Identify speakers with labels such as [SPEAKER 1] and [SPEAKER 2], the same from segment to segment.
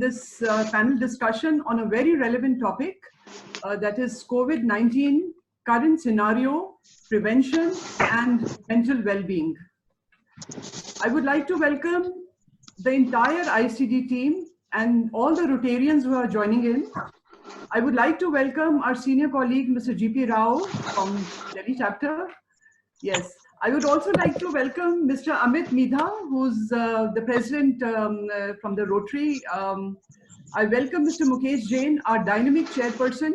[SPEAKER 1] This panel discussion on a very relevant topic, that is COVID-19 current scenario, prevention and mental well-being. I would like to welcome the entire ISTD team and all the Rotarians who are joining in. I would like to welcome our senior colleague, Mr. G.P. Rao from Delhi chapter. Yes, I would also like to welcome Mr. Amit Midha, who's the president from the Rotary. I welcome Mr. Mukesh Jain, our dynamic chairperson.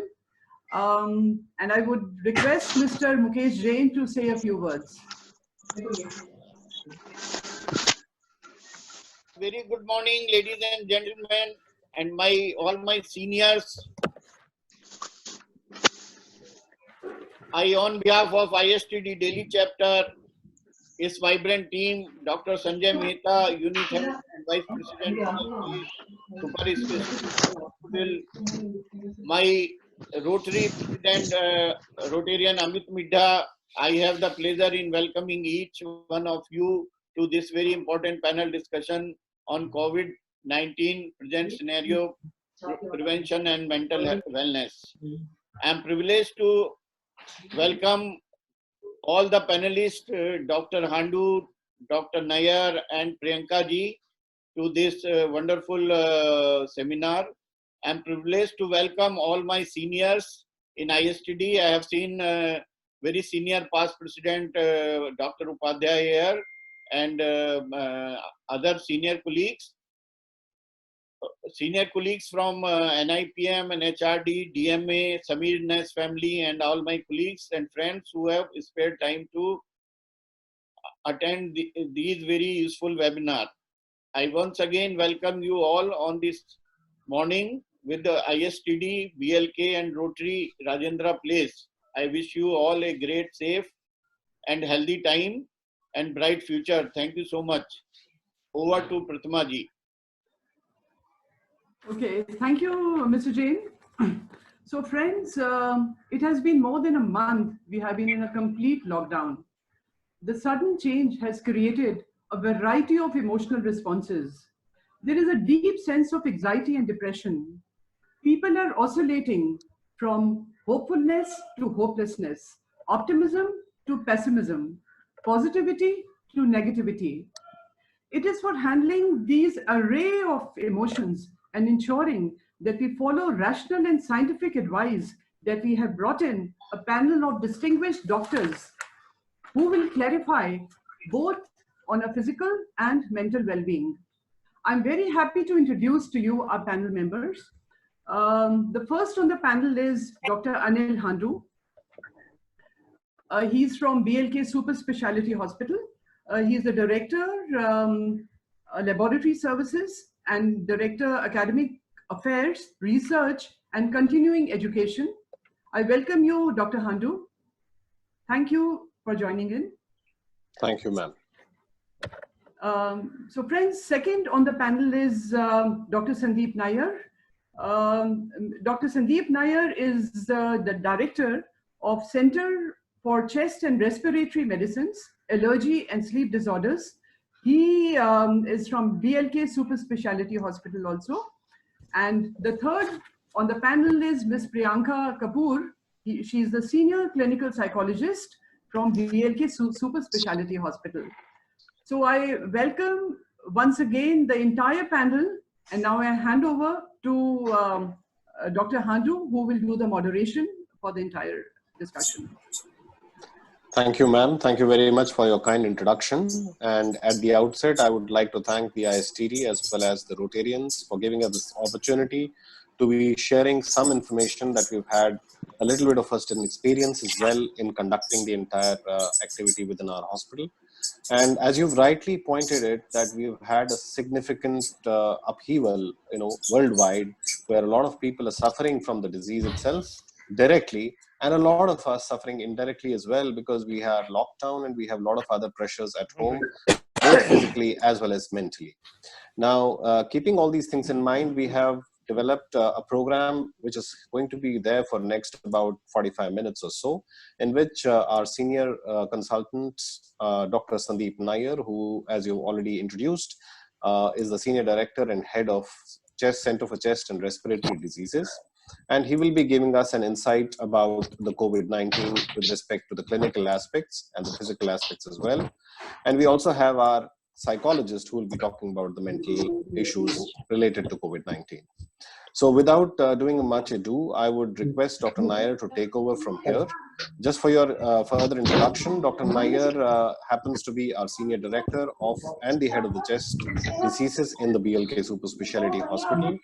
[SPEAKER 1] And I would request Mr. Mukesh Jain to say a few words.
[SPEAKER 2] Very good morning, ladies and gentlemen, and all my seniors. I, on behalf of ISTD Delhi chapter, its vibrant team, Dr. Sanjay Mehta, Unit Head and Vice President, Hospital, my Rotary President, Rotarian Amit Midha. I have the pleasure in welcoming each one of you to this very important panel discussion on COVID-19 present scenario, prevention and mental wellness. I am privileged to welcome all the panelists, Dr. Handu, Dr. Nair and Priyanka ji, to this wonderful seminar. I am privileged to welcome all my seniors in ISTD. I have seen very senior past president, Dr. Upadhyay here, and other senior colleagues from NIPM and HRD, DMA, Samir Ness family, and all my colleagues and friends who have spared time to attend these very useful webinars. I once again welcome you all on this morning with the ISTD, BLK and Rotary Rajendra Place. I wish you all a great, safe and healthy time and bright future. Thank you so much. Over to Pratima ji.
[SPEAKER 1] Okay, thank you, Mr. Jain. So friends, it has been more than a month we have been in a complete lockdown. The sudden change has created a variety of emotional responses. There is a deep sense of anxiety and depression. People are oscillating from hopefulness to hopelessness, optimism to pessimism, positivity to negativity. It is for handling these array of emotions and ensuring that we follow rational and scientific advice that we have brought in a panel of distinguished doctors who will clarify both on a physical and mental well-being. I'm very happy to introduce to you our panel members. The first on the panel is Dr. Anil Handu. He's from BLK Super Speciality Hospital. He's the Director, Laboratory Services and Director, Academic Affairs, Research and Continuing Education. I welcome you, Dr. Handu. Thank you for joining in.
[SPEAKER 3] Thank you, ma'am.
[SPEAKER 1] So friends, second on the panel is Dr. Sandeep Nair. Dr. Sandeep Nair is the Director of Center for Chest and Respiratory Medicines, Allergy and Sleep Disorders. He is from BLK Super Speciality Hospital also. And the third on the panel is Ms. Priyanka Kapoor. She is the Senior Clinical Psychologist from BLK Super Speciality Hospital. So I welcome once again the entire panel, and now I hand over to Dr. Handu, who will do the moderation for the entire discussion.
[SPEAKER 3] Thank you, ma'am. Thank you very much for your kind introduction. And at the outset, I would like to thank the ISTD as well as the Rotarians for giving us this opportunity to be sharing some information that we've had a little bit of first-hand experience as well in conducting the entire activity within our hospital. And as you've rightly pointed it, that we've had a significant upheaval, worldwide, where a lot of people are suffering from the disease itself directly, and a lot of us suffering indirectly as well, because we have lockdown and we have a lot of other pressures at home, both physically as well as mentally. Now, keeping all these things in mind, we have developed a program which is going to be there for next about 45 minutes or so, in which our senior consultant, Dr. Sandeep Nair, who, as you already introduced, is the Senior Director and Head of Center for Chest and Respiratory Diseases. And he will be giving us an insight about the COVID-19 with respect to the clinical aspects and the physical aspects as well. And we also have our psychologist who will be talking about the mental issues related to COVID-19. So without doing much ado, I would request Dr. Nair to take over from here. Just for your further introduction, Dr. Nair happens to be our Senior Director of and the Head of the Chest Diseases in the BLK Super Speciality Hospital.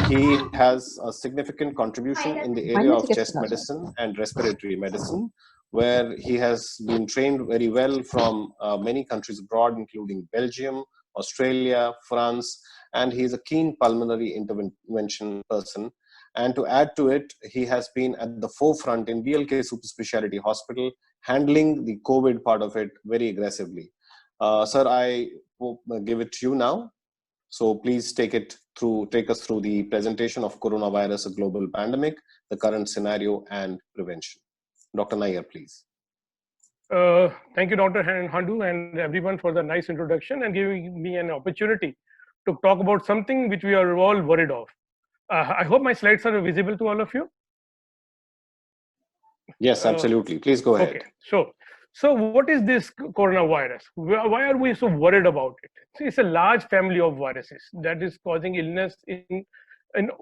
[SPEAKER 3] He has a significant contribution in the area of chest medicine and respiratory medicine, where he has been trained very well from many countries abroad, including Belgium, Australia, France, and he is a keen pulmonary intervention person. And to add to it, he has been at the forefront in BLK Super Speciality Hospital, handling the COVID part of it very aggressively. Sir, I will give it to you now. So please take us through the presentation of coronavirus, a global pandemic, the current scenario, and prevention. Dr. Nair, please.
[SPEAKER 4] Thank you, Dr. Handu, and everyone for the nice introduction and giving me an opportunity to talk about something which we are all worried of. I hope my slides are visible to all of you.
[SPEAKER 3] Yes, absolutely. Please go ahead.
[SPEAKER 4] Okay. So what is this coronavirus? Why are we so worried about it? It's a large family of viruses that is causing illness in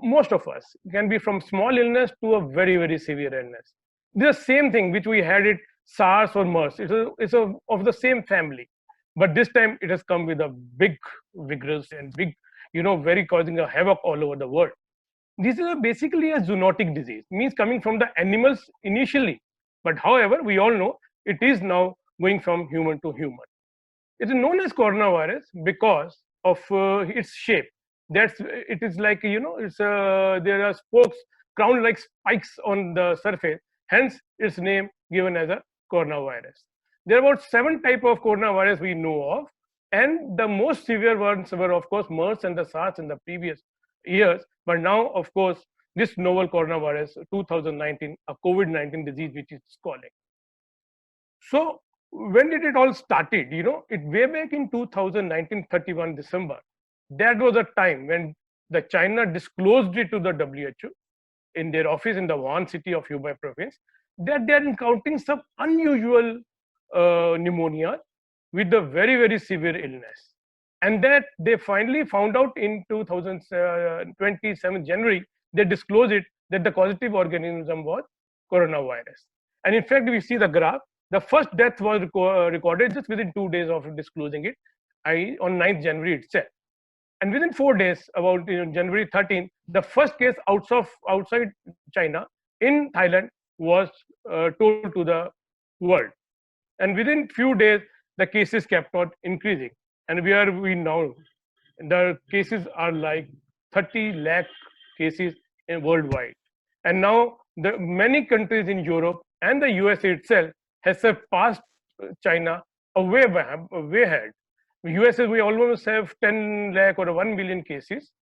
[SPEAKER 4] most of us. It can be from small illness to a very, very severe illness. The same thing which we had it SARS or MERS. It's of the same family, but this time it has come with a big, vigorous and big, very causing a havoc all over the world. This is basically a zoonotic disease, means coming from the animals initially, but however, we all know it is now going from human to human. It is known as coronavirus because of its shape. It is like there are spokes, crown-like spikes on the surface. Hence, its name given as a coronavirus. There are about 7 types of coronavirus we know of, and the most severe ones were, of course, MERS and the SARS in the previous years. But now, of course, this novel coronavirus, 2019, a COVID-19 disease, which it's calling. So, when did it all started? It way back in 2019, 31 December. That was a time when the China disclosed it to the WHO in their office in the Wuhan city of Hubei province, that they are encountering some unusual pneumonia with a very, very severe illness. And that they finally found out in 27 January, they disclosed it that the causative organism was coronavirus. And in fact, we see the graph. The first death was recorded just within 2 days of disclosing it, on 9th January itself. And within 4 days, about January 13, the first case outside China in Thailand was told to the world. And within few days, the cases kept on increasing. And where are we now? The cases are like 30 lakh cases worldwide. And now many countries in Europe and the USA itself has surpassed China way ahead. USA, we almost have 10 lakh or 1 million cases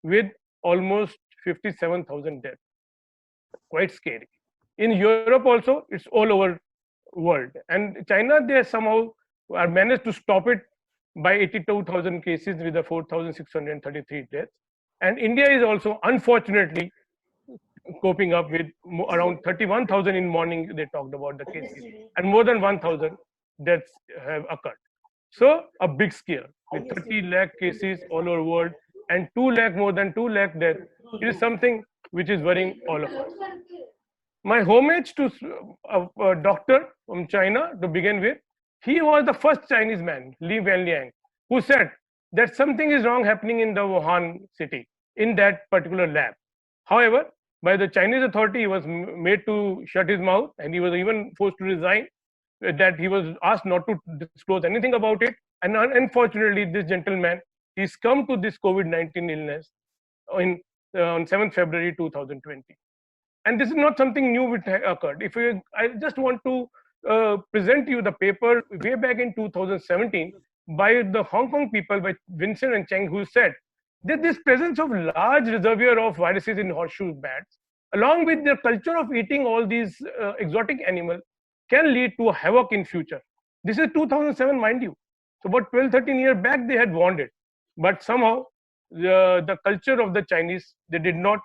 [SPEAKER 4] with almost 57,000 deaths. Quite scary. In Europe also, it's all over world. And China, they somehow are managed to stop it by 82,000 cases with the 4,633 deaths. And India is also, unfortunately, coping up with around 31,000 in morning, they talked about the cases. And more than 1,000 deaths have occurred. So a big scare with 30 lakh cases all over the world and more than 2 lakh deaths. It is something which is worrying all of us. My homage to a doctor from China to begin with. He was the first Chinese man, Li Wenliang, who said that something is wrong happening in the Wuhan city, in that particular lab. However, by the Chinese authority, he was made to shut his mouth, and he was even forced to resign, that he was asked not to disclose anything about it. And unfortunately, this gentleman, he's come to this COVID-19 illness on 7th February 2020. And this is not something new which occurred. I just want to present you the paper way back in 2017 by the Hong Kong people, by Vincent and Cheng, who said that this presence of large reservoir of viruses in horseshoe bats, along with their culture of eating all these exotic animals, can lead to a havoc in future. This is 2007, mind you. So about 12, 13 years back, they had warned it. But somehow the culture of the Chinese, they did not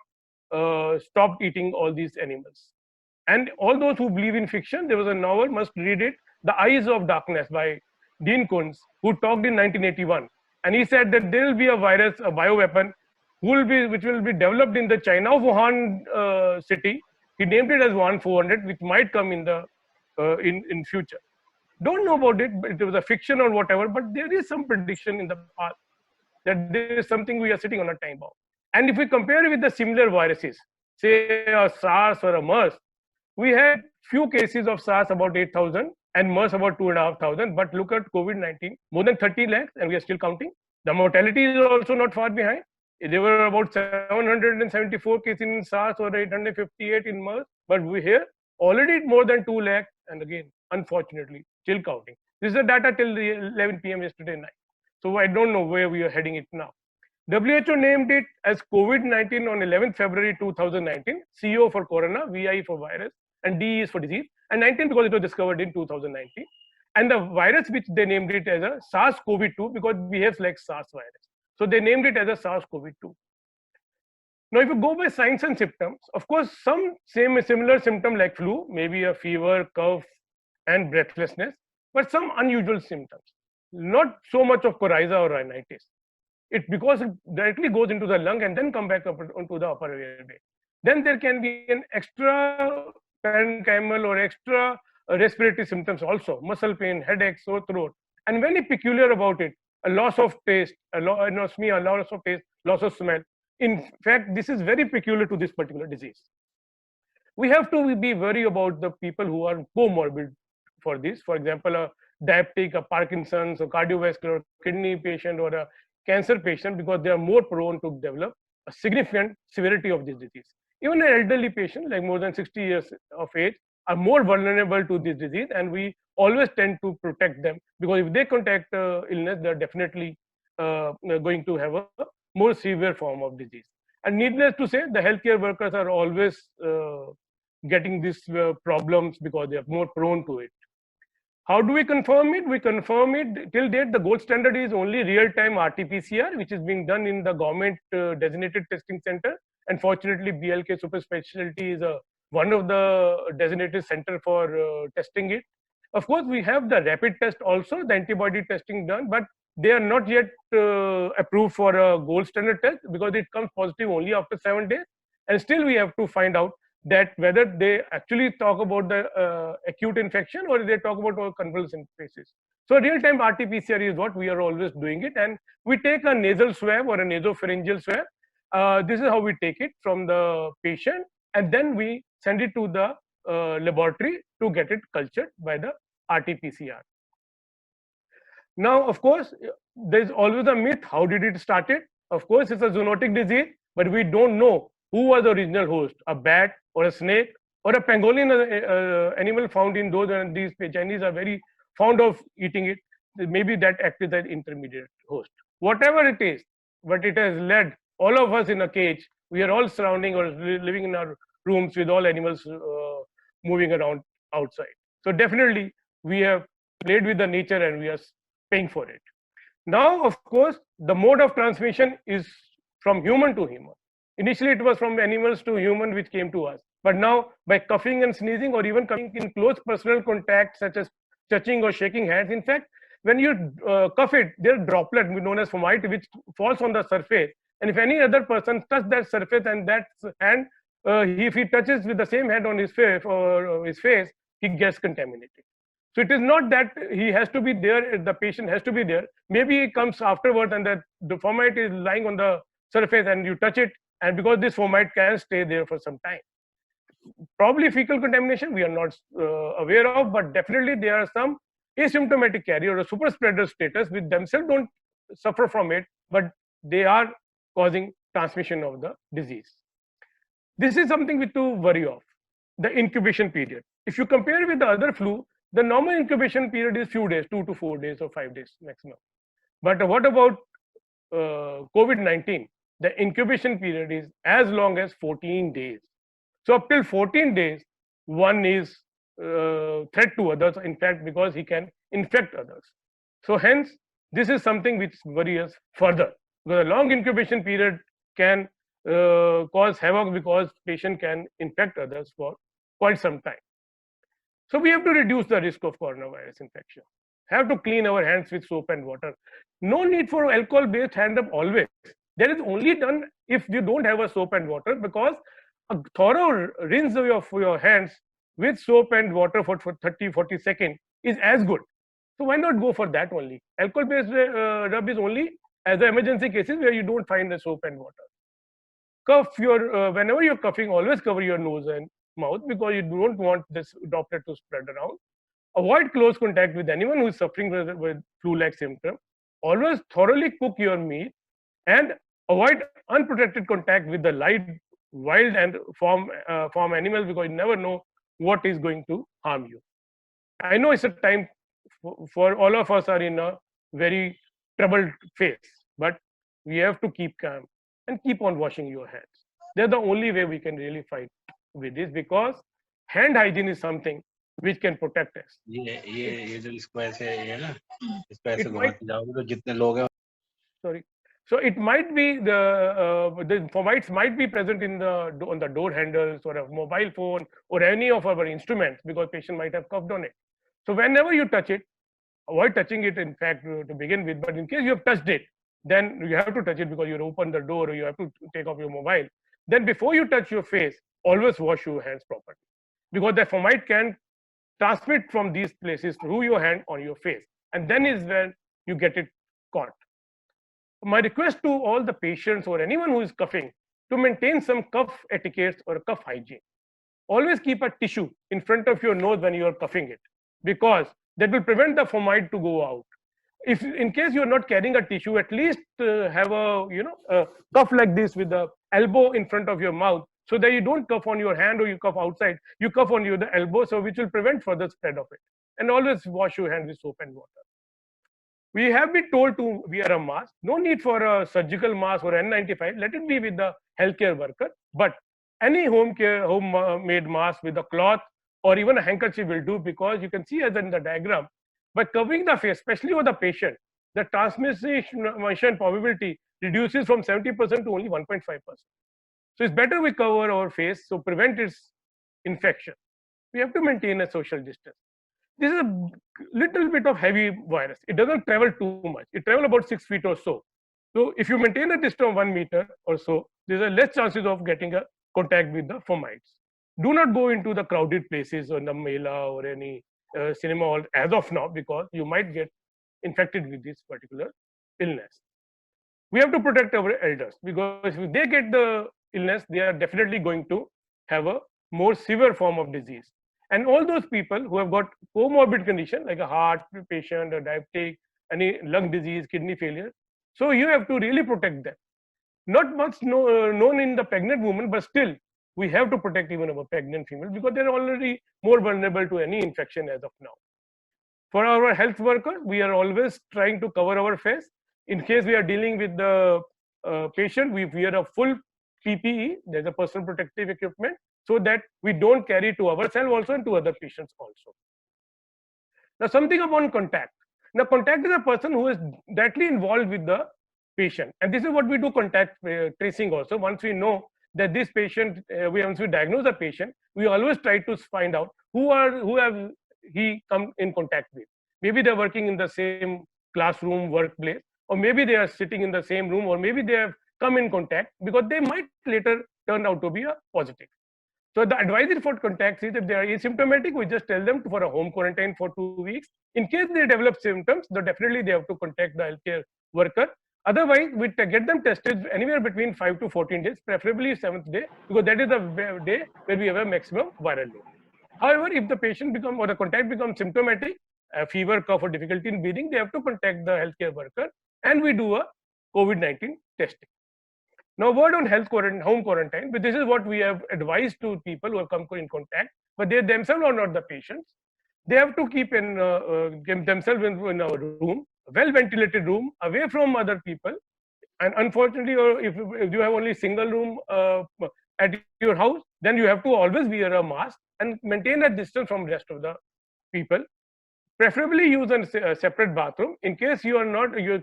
[SPEAKER 4] stop eating all these animals. And all those who believe in fiction, there was a novel, must read it, The Eyes of Darkness by Dean Koontz, who talked in 1981. And he said that there will be a virus, a bioweapon, which will be developed in the China Wuhan city. He named it as Wuhan 400, which might come in the in future. Don't know about it, but it was a fiction or whatever, but there is some prediction in the past that there is something we are sitting on a time bomb. And if we compare it with the similar viruses, say a SARS or a MERS, we had few cases of SARS, about 8,000, and MERS about 2,500. But look at COVID-19, more than 30 lakhs, and we are still counting. The mortality is also not far behind. There were about 774 cases in SARS or 858 in MERS, but we here already more than 2 lakhs, and again, unfortunately, still counting. This is the data till the 11 p.m. yesterday night. So I don't know where we are heading it now. WHO named it as COVID-19 on 11th February 2019, CO for corona, VI for virus, and DE is for disease, and 19 because it was discovered in 2019. And the virus which they named it as a SARS-CoV-2 because it behaves like SARS virus. So they named it as a SARS-CoV-2. Now, if you go by signs and symptoms, of course, some similar symptom like flu, maybe a fever, cough, and breathlessness, but some unusual symptoms. Not so much of coryza or rhinitis. Because it directly goes into the lung and then come back up onto the upper airway. Then there can be an extra parenchymal or extra respiratory symptoms also, muscle pain, headache, sore throat, and very peculiar about it, a loss of taste, anosmia, a loss of taste, loss of smell. In fact, this is very peculiar to this particular disease. We have to be worried about the people who are comorbid for this. For example, a diabetic, a Parkinson's, a cardiovascular, kidney patient, or a cancer patient, because they are more prone to develop a significant severity of this disease. Even an elderly patient, like more than 60 years of age, are more vulnerable to this disease, and we always tend to protect them, because if they contract illness, they're definitely going to have a more severe form of disease. And needless to say, the healthcare workers are always getting these problems because they are more prone to it. How do we confirm it? We confirm it till date. The gold standard is only real-time RT-PCR, which is being done in the government designated testing center. And fortunately, BLK Super Specialty is one of the designated center for testing it. Of course, we have the rapid test also, the antibody testing done, but they are not yet approved for a gold standard test because it comes positive only after 7 days. And still we have to find out that whether they actually talk about the acute infection or they talk about convalescent phases. So real-time RT-PCR is what we are always doing it, and we take a nasal swab or a nasopharyngeal swab. This is how we take it from the patient, and then we send it to the laboratory to get it cultured by the RT-PCR. Now, of course, there's always a myth. How did it start it? Of course, it's a zoonotic disease, but we don't know who was the original host, a bat or a snake or a pangolin animal found in those, and these Chinese are very fond of eating it. Maybe that acted as an intermediate host. Whatever it is, but it has led all of us in a cage. We are all surrounding or living in our rooms with all animals moving around outside. So definitely we have played with the nature and we are paying for it. Now, of course, the mode of transmission is from human to human. Initially, it was from animals to human, which came to us. But now, by coughing and sneezing, or even coming in close personal contact, such as touching or shaking hands, in fact, when you cough it, there are droplets known as fomite, which falls on the surface. And if any other person touches that surface and that hand, if he touches with the same hand on his face, he gets contaminated. So it is not that he has to be there, the patient has to be there. Maybe he comes afterwards and the fomite is lying on the surface and you touch it, and because this fomite can stay there for some time. Probably fecal contamination we are not aware of, but definitely there are some asymptomatic carrier or super spreader status which themselves don't suffer from it, but they are causing transmission of the disease. This is something we to worry of, the incubation period. If you compare with the other flu, the normal incubation period is few days, 2 to 4 days or 5 days maximum. But what about COVID-19? The incubation period is as long as 14 days. So up till 14 days, one is threat to others, in fact, because he can infect others. So hence, this is something which worries us further. Because a long incubation period can cause havoc because patient can infect others for quite some time. So we have to reduce the risk of coronavirus infection. Have to clean our hands with soap and water. No need for alcohol-based hand rub always. That is only done if you don't have a soap and water, because a thorough rinse of your hands with soap and water for 30-40 seconds is as good. So why not go for that only? Alcohol-based rub is only as the emergency cases where you don't find the soap and water. Cough your whenever you're coughing, always cover your nose and mouth, because you don't want this droplet to spread around. Avoid close contact with anyone who is suffering with flu-like symptoms. Always thoroughly cook your meal, and avoid unprotected contact with the live, wild and farm animals, because you never know what is going to harm you. I know it's a time for all of us are in a very troubled phase, but we have to keep calm and keep on washing your hands. That's the only way we can really fight with this, because hand hygiene is something which can protect us.
[SPEAKER 5] ये जो इसको ऐसे है ना, इसको ऐसे
[SPEAKER 4] It might-
[SPEAKER 5] घुमाते जाओगे तो जितने लोग हैं
[SPEAKER 4] Sorry. So it might be the fomites might be present in on the door handles or a mobile phone or any of our instruments, because patient might have coughed on it. So whenever you touch it, avoid touching it, in fact, to begin with. But in case you have touched it, then you have to touch it because you open the door or you have to take off your mobile. Then before you touch your face, always wash your hands properly, because the fomite can transmit from these places through your hand on your face, and then is when you get it caught. My request to all the patients or anyone who is coughing to maintain some cough etiquette or cough hygiene. Always keep a tissue in front of your nose when you are coughing it, because that will prevent the fomite to go out. If in case you are not carrying a tissue, at least have a cough like this with the elbow in front of your mouth, so that you don't cough on your hand or you cough outside. You cough on the elbow, so which will prevent further spread of it. And always wash your hands with soap and water. We have been told to wear a mask. No need for a surgical mask or N95. Let it be with the healthcare worker. But any homemade mask with a cloth or even a handkerchief will do, because you can see as in the diagram, by covering the face, especially for the patient, the transmission probability reduces from 70% to only 1.5%. So it's better we cover our face so prevent its infection. We have to maintain a social distance. This is a little bit of heavy virus. It doesn't travel too much. It travels about 6 feet or so. So if you maintain a distance of 1 meter or so, there's a less chances of getting a contact with the fomites. Do not go into the crowded places or the mela or any cinema hall as of now, because you might get infected with this particular illness. We have to protect our elders, because if they get the illness, they are definitely going to have a more severe form of disease. And all those people who have got comorbid condition like a heart patient, a diabetic, any lung disease, kidney failure, so you have to really protect them. Not much known in the pregnant woman, but still we have to protect even our pregnant females, because they're already more vulnerable to any infection as of now. For our health workers, we are always trying to cover our face. In case we are dealing with the patient, we wear a full PPE, there's a personal protective equipment, so that we don't carry to ourselves also and to other patients also. Now, something about contact. Now, contact is a person who is directly involved with the patient, and this is what we do contact tracing also. Once we know that this patient, once we diagnose a patient, we always try to find out who have he come in contact with. Maybe they're working in the same classroom, workplace, or maybe they are sitting in the same room, or maybe they have come in contact, because they might later turn out to be a positive. So the advisory for contacts is if they are asymptomatic, we just tell them for a home quarantine for 2 weeks. In case they develop symptoms, then definitely they have to contact the healthcare worker. Otherwise, we get them tested anywhere between 5 to 14 days, preferably 7th day, because that is the day where we have a maximum viral load. However, if the patient or the contact becomes symptomatic, fever, cough, or difficulty in breathing, they have to contact the healthcare worker, and we do a COVID-19 testing. Now, word on home quarantine, but this is what we have advised to people who have come in contact, but they themselves are not the patients. They have to keep themselves in a room, well-ventilated room, away from other people. And unfortunately, or if you have only single room at your house, then you have to always wear a mask and maintain a distance from the rest of the people. preferably use a separate bathroom. In case you are not, you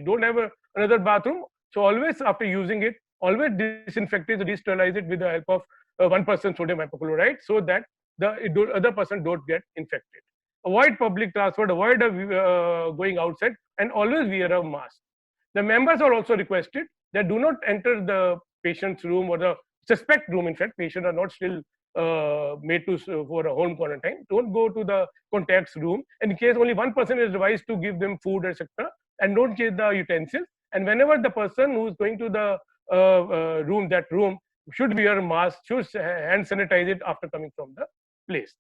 [SPEAKER 4] don't have another bathroom, so always after using it, always disinfect it, re-sterilize it with the help of 1% sodium hypochlorite, so that the other person don't get infected. Avoid public transport, avoid going outside, and always wear a mask. The members are also requested that do not enter the patient's room or the suspect room. In fact, patients are not still made to for a home quarantine. Don't go to the contacts room. In case only one person is advised to give them food, etc., and don't change the utensils. And whenever the person who is going to the that room should wear a mask, should hand sanitize it after coming from the place.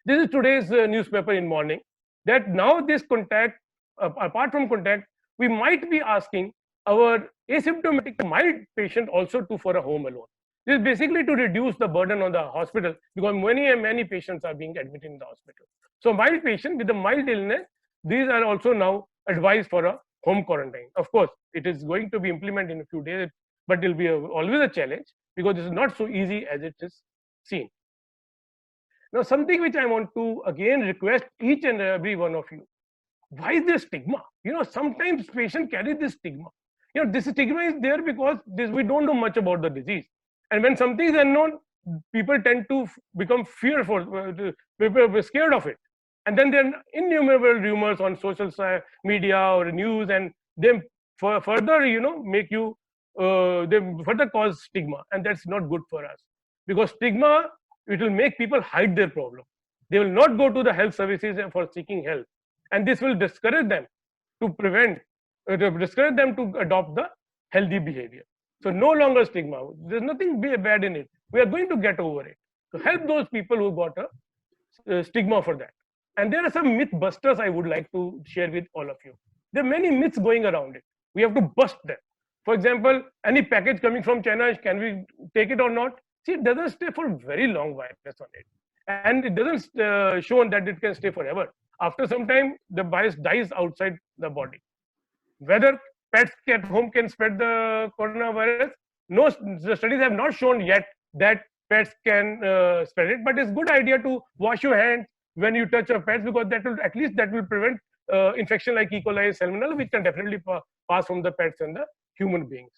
[SPEAKER 4] This is today's newspaper in morning, that now this contact, apart from contact, we might be asking our asymptomatic mild patient also to for a home alone. This is basically to reduce the burden on the hospital, because many patients are being admitted in the hospital. So mild patient with a mild illness, these are also now advised for a home quarantine. Of course, it is going to be implemented in a few days, but it will be always a challenge, because this is not so easy as it is seen. Now, something which I want to again request each and every one of you: why is there stigma? Sometimes patients carry this stigma. This stigma is there because we don't know much about the disease, and when something is unknown, people tend to become fearful, people scared of it, and then there are innumerable rumors on social media or news, and they further make you they further cause stigma, and that's not good for us, because stigma, it will make people hide their problem. They will not go to the health services for seeking help, and this will discourage them to discourage them to adopt the healthy behavior. So no longer stigma. There's nothing bad in it. We are going to get over it. So help those people who got a stigma for that. And there are some myth busters I would like to share with all of you. There are many myths going around it. We have to bust them. For example, any package coming from China, can we take it or not? See, it doesn't stay for very long virus on it. And it doesn't show that it can stay forever. After some time, the virus dies outside the body. Whether pets at home can spread the coronavirus, no, the studies have not shown yet that pets can spread it. But it's a good idea to wash your hands when you touch your pets, because that will prevent infection like E. coli, salmonella, which can definitely pass from the pets and the human beings.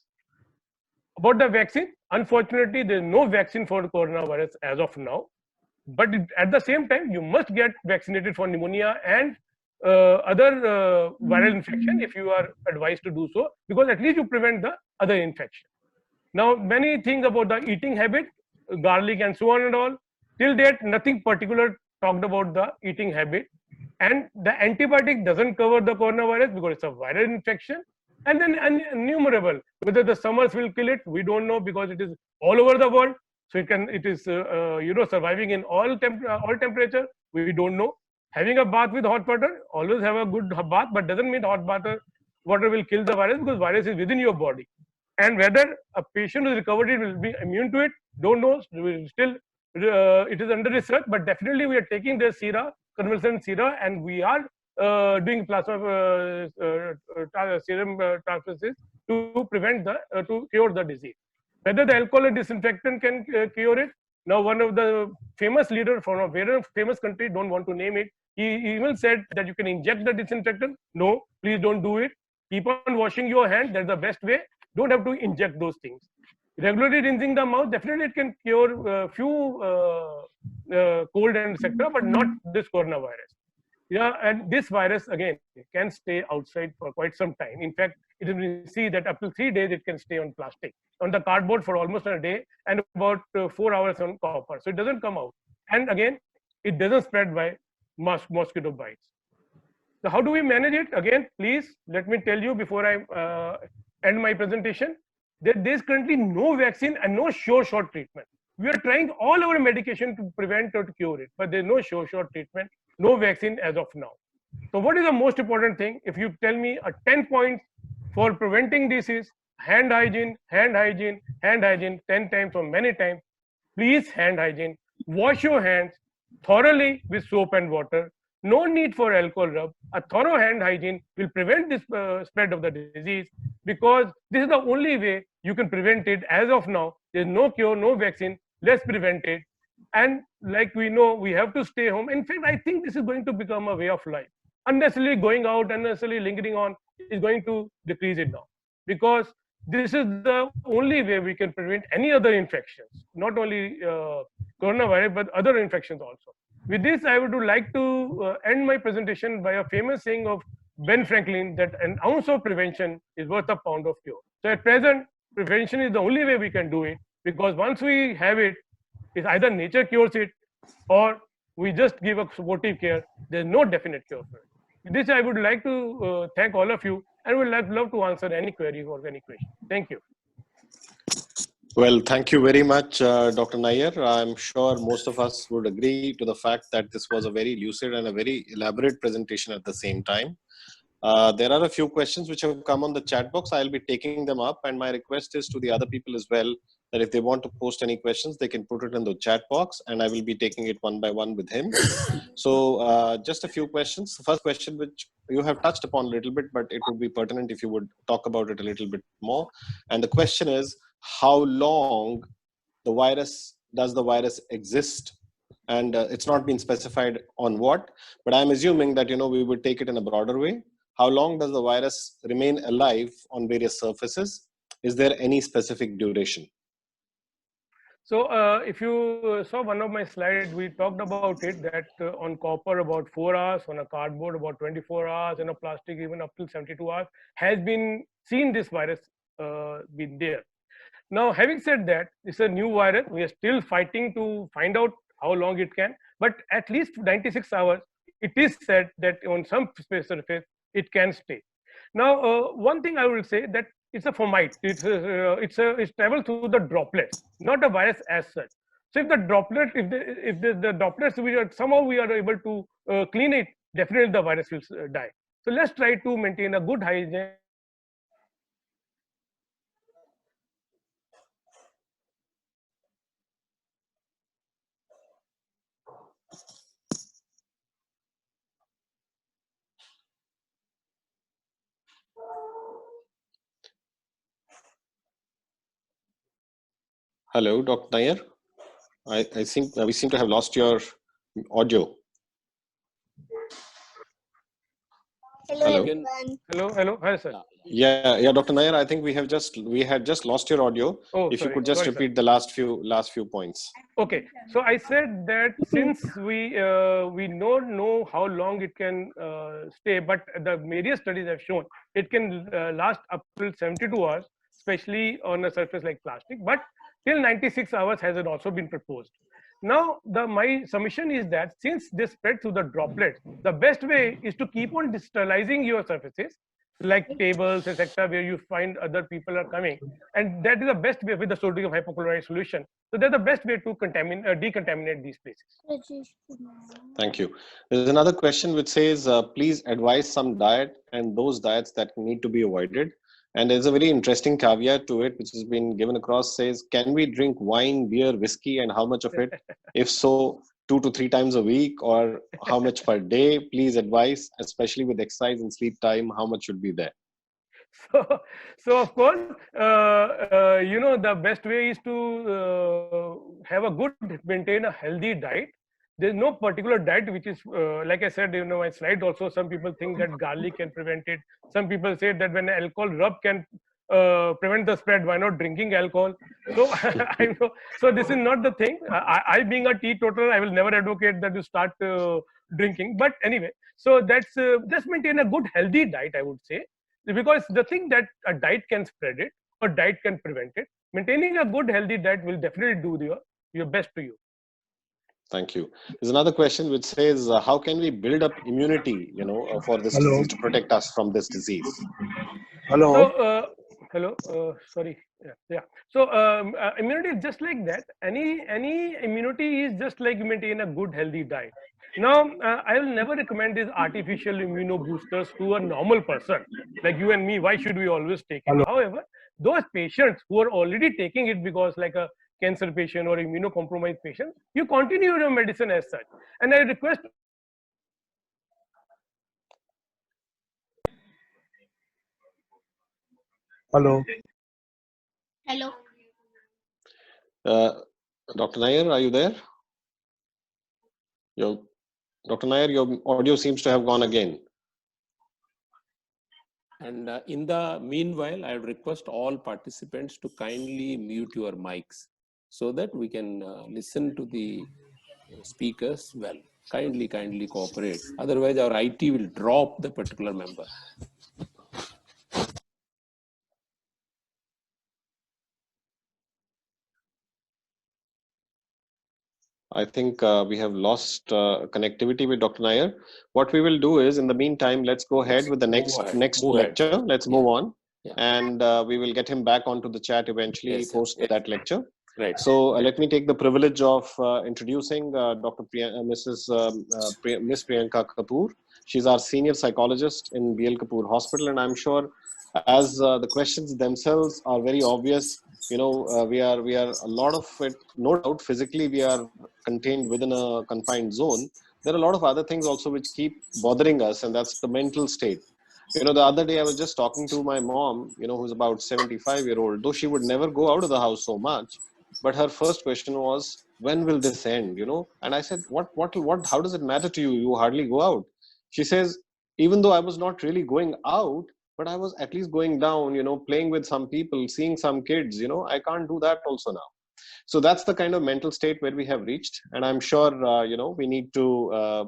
[SPEAKER 4] About the vaccine, unfortunately, there is no vaccine for coronavirus as of now. But at the same time, you must get vaccinated for pneumonia and other viral infection if you are advised to do so, because at least you prevent the other infection. Now, many things about the eating habit, garlic and so on and all. Till date, nothing particular talked about the eating habit. And the antibiotic doesn't cover the coronavirus because it's a viral infection. And then innumerable, whether the summers will kill it, we don't know, because it is all over the world. So it is surviving in all temperature, we don't know. Having a bath with hot water, always have a good bath, but doesn't mean hot water will kill the virus, because virus is within your body. And whether a patient who is recovered will be immune to it, don't know. Still, it is under research, but definitely we are taking their sera, convalescent sera, and we are doing plasma serum transfusions to prevent to cure the disease. Whether the alcohol and disinfectant can cure it. Now, one of the famous leaders from a very famous country, don't want to name it, he even said that you can inject the disinfectant. No, please don't do it. Keep on washing your hands. That's the best way. Don't have to inject those things. Regularly rinsing the mouth, definitely it can cure few cold and etc., but not this coronavirus. Yeah, and this virus again can stay outside for quite some time. In fact, we see that up to 3 days it can stay on plastic, on the cardboard for almost a day, and about 4 hours on copper. So it doesn't come out. And again, it doesn't spread by mosquito bites. So how do we manage it? Again, please let me tell you before I end my presentation that there is currently no vaccine and no sure shot treatment. We are trying all our medication to prevent or to cure it, but there is no sure shot treatment, no vaccine as of now. So what is the most important thing? If you tell me 10 points for preventing this is hand hygiene, hand hygiene, hand hygiene 10 times or many times. Please hand hygiene. Wash your hands thoroughly with soap and water. No need for alcohol rub. A thorough hand hygiene will prevent this spread of the disease, because this is the only way you can prevent it. As of now, there is no cure, no vaccine. Let's prevent it. And like we know, we have to stay home. In fact, I think this is going to become a way of life. Unnecessarily going out, unnecessarily lingering on is going to decrease it now, because this is the only way we can prevent any other infections, not only coronavirus, but other infections also. With this, I would like to end my presentation by a famous saying of Ben Franklin, that an ounce of prevention is worth a pound of cure. So at present, prevention is the only way we can do it, because once we have it, it's either nature cures it or we just give a supportive care. There's no definite cure for it. With this, I would like to thank all of you, and would love to answer any query or any question. Thank you.
[SPEAKER 3] Well, thank you very much, Dr. Nair. I'm sure most of us would agree to the fact that this was a very lucid and a very elaborate presentation at the same time. There are a few questions which have come on the chat box. I'll be taking them up, and my request is to the other people as well, that if they want to post any questions, they can put it in the chat box, and I will be taking it one by one with him. So just a few questions. The first question, which you have touched upon a little bit, but it would be pertinent if you would talk about it a little bit more. And the question is, how long does the virus exist? And it's not been specified on what, but I'm assuming that, we would take it in a broader way. How long does the virus remain alive on various surfaces? Is there any specific duration?
[SPEAKER 4] So if you saw one of my slides, we talked about it, that on copper about 4 hours, on a cardboard about 24 hours, and a plastic even up to 72 hours has been seen this virus been there. Now, having said that, it's a new virus. We are still fighting to find out how long it can, but at least 96 hours, it is said that on some space surface, it can stay. Now, one thing I will say, that it's a fomite. It's travel through the droplets, not a virus as such. So if the droplet, if the droplets somehow we are able to clean it, definitely the virus will die. So let's try to maintain a good hygiene.
[SPEAKER 3] Hello, Dr. Nair. I think we seem to have lost your audio.
[SPEAKER 6] Hello, everyone.
[SPEAKER 4] Hello, hi, sir.
[SPEAKER 3] Yeah, Dr. Nair. I think we had just lost your audio.
[SPEAKER 4] Oh,
[SPEAKER 3] if you could just repeat the last few points.
[SPEAKER 4] Okay, so I said that since we know how long it can stay, but the various studies have shown it can last up till 72 hours, especially on a surface like plastic. But till 96 hours has also been proposed. Now, my submission is that since they spread through the droplets, the best way is to keep on sterilizing your surfaces, like tables, etc., where you find other people are coming, and that is the best way with the sodium hypochlorite solution. So that's the best way to decontaminate these places.
[SPEAKER 3] Thank you. There's another question which says, please advise some diet and those diets that need to be avoided. And there's a very interesting caveat to it, which has been given across, says, can we drink wine, beer, whiskey, and how much of it? If so, 2 to 3 times a week, or how much per day? Please advise, especially with exercise and sleep time, how much should be there?
[SPEAKER 4] So of course, the best way is to maintain a healthy diet. There's no particular diet which is, like I said, my slide also, some people think that garlic can prevent it. Some people say that when alcohol rub can prevent the spread, why not drinking alcohol? So I know. So this is not the thing. I being a teetotaler, I will never advocate that you start drinking. But anyway, so that's just maintain a good healthy diet, I would say, because the thing that a diet can spread it or diet can prevent it. Maintaining a good healthy diet will definitely do your best to you.
[SPEAKER 3] Thank you. There's another question which says, how can we build up immunity, for this disease, to protect us from this disease?
[SPEAKER 6] Hello.
[SPEAKER 4] So, hello. Sorry. Yeah. So immunity is just like that. Any immunity is just like maintain a good healthy diet. Now, I will never recommend these artificial immunoboosters to a normal person like you and me. Why should we always take it? However, those patients who are already taking it because like a cancer patient or immunocompromised patient, you continue your medicine as such. And I request.
[SPEAKER 6] Hello.
[SPEAKER 3] Dr. Nair, are you there? Dr. Nair, your audio seems to have gone again.
[SPEAKER 7] And in the meanwhile, I would request all participants to kindly mute your mics so that we can listen to the speakers well. Kindly cooperate. Otherwise, our IT will drop the particular member.
[SPEAKER 3] I think we have lost connectivity with Dr. Nair. What we will do is, in the meantime, let's go ahead with the next lecture. Let's move on, and we will get him back onto the chat eventually post that lecture.
[SPEAKER 7] Right.
[SPEAKER 3] So let me take the privilege of introducing Miss Priyanka Kapoor. She's our senior psychologist in BL Kapoor Hospital, and I'm sure, as the questions themselves are very obvious, we are a lot of it. No doubt, physically we are contained within a confined zone. There are a lot of other things also which keep bothering us, and that's the mental state. The other day I was just talking to my mom, who's about 75-year-old, though she would never go out of the house so much. But her first question was, when will this end? And I said, how does it matter to you? You hardly go out. She says, even though I was not really going out, but I was at least going down, playing with some people, seeing some kids, I can't do that also now. So that's the kind of mental state where we have reached. And I'm sure, we need to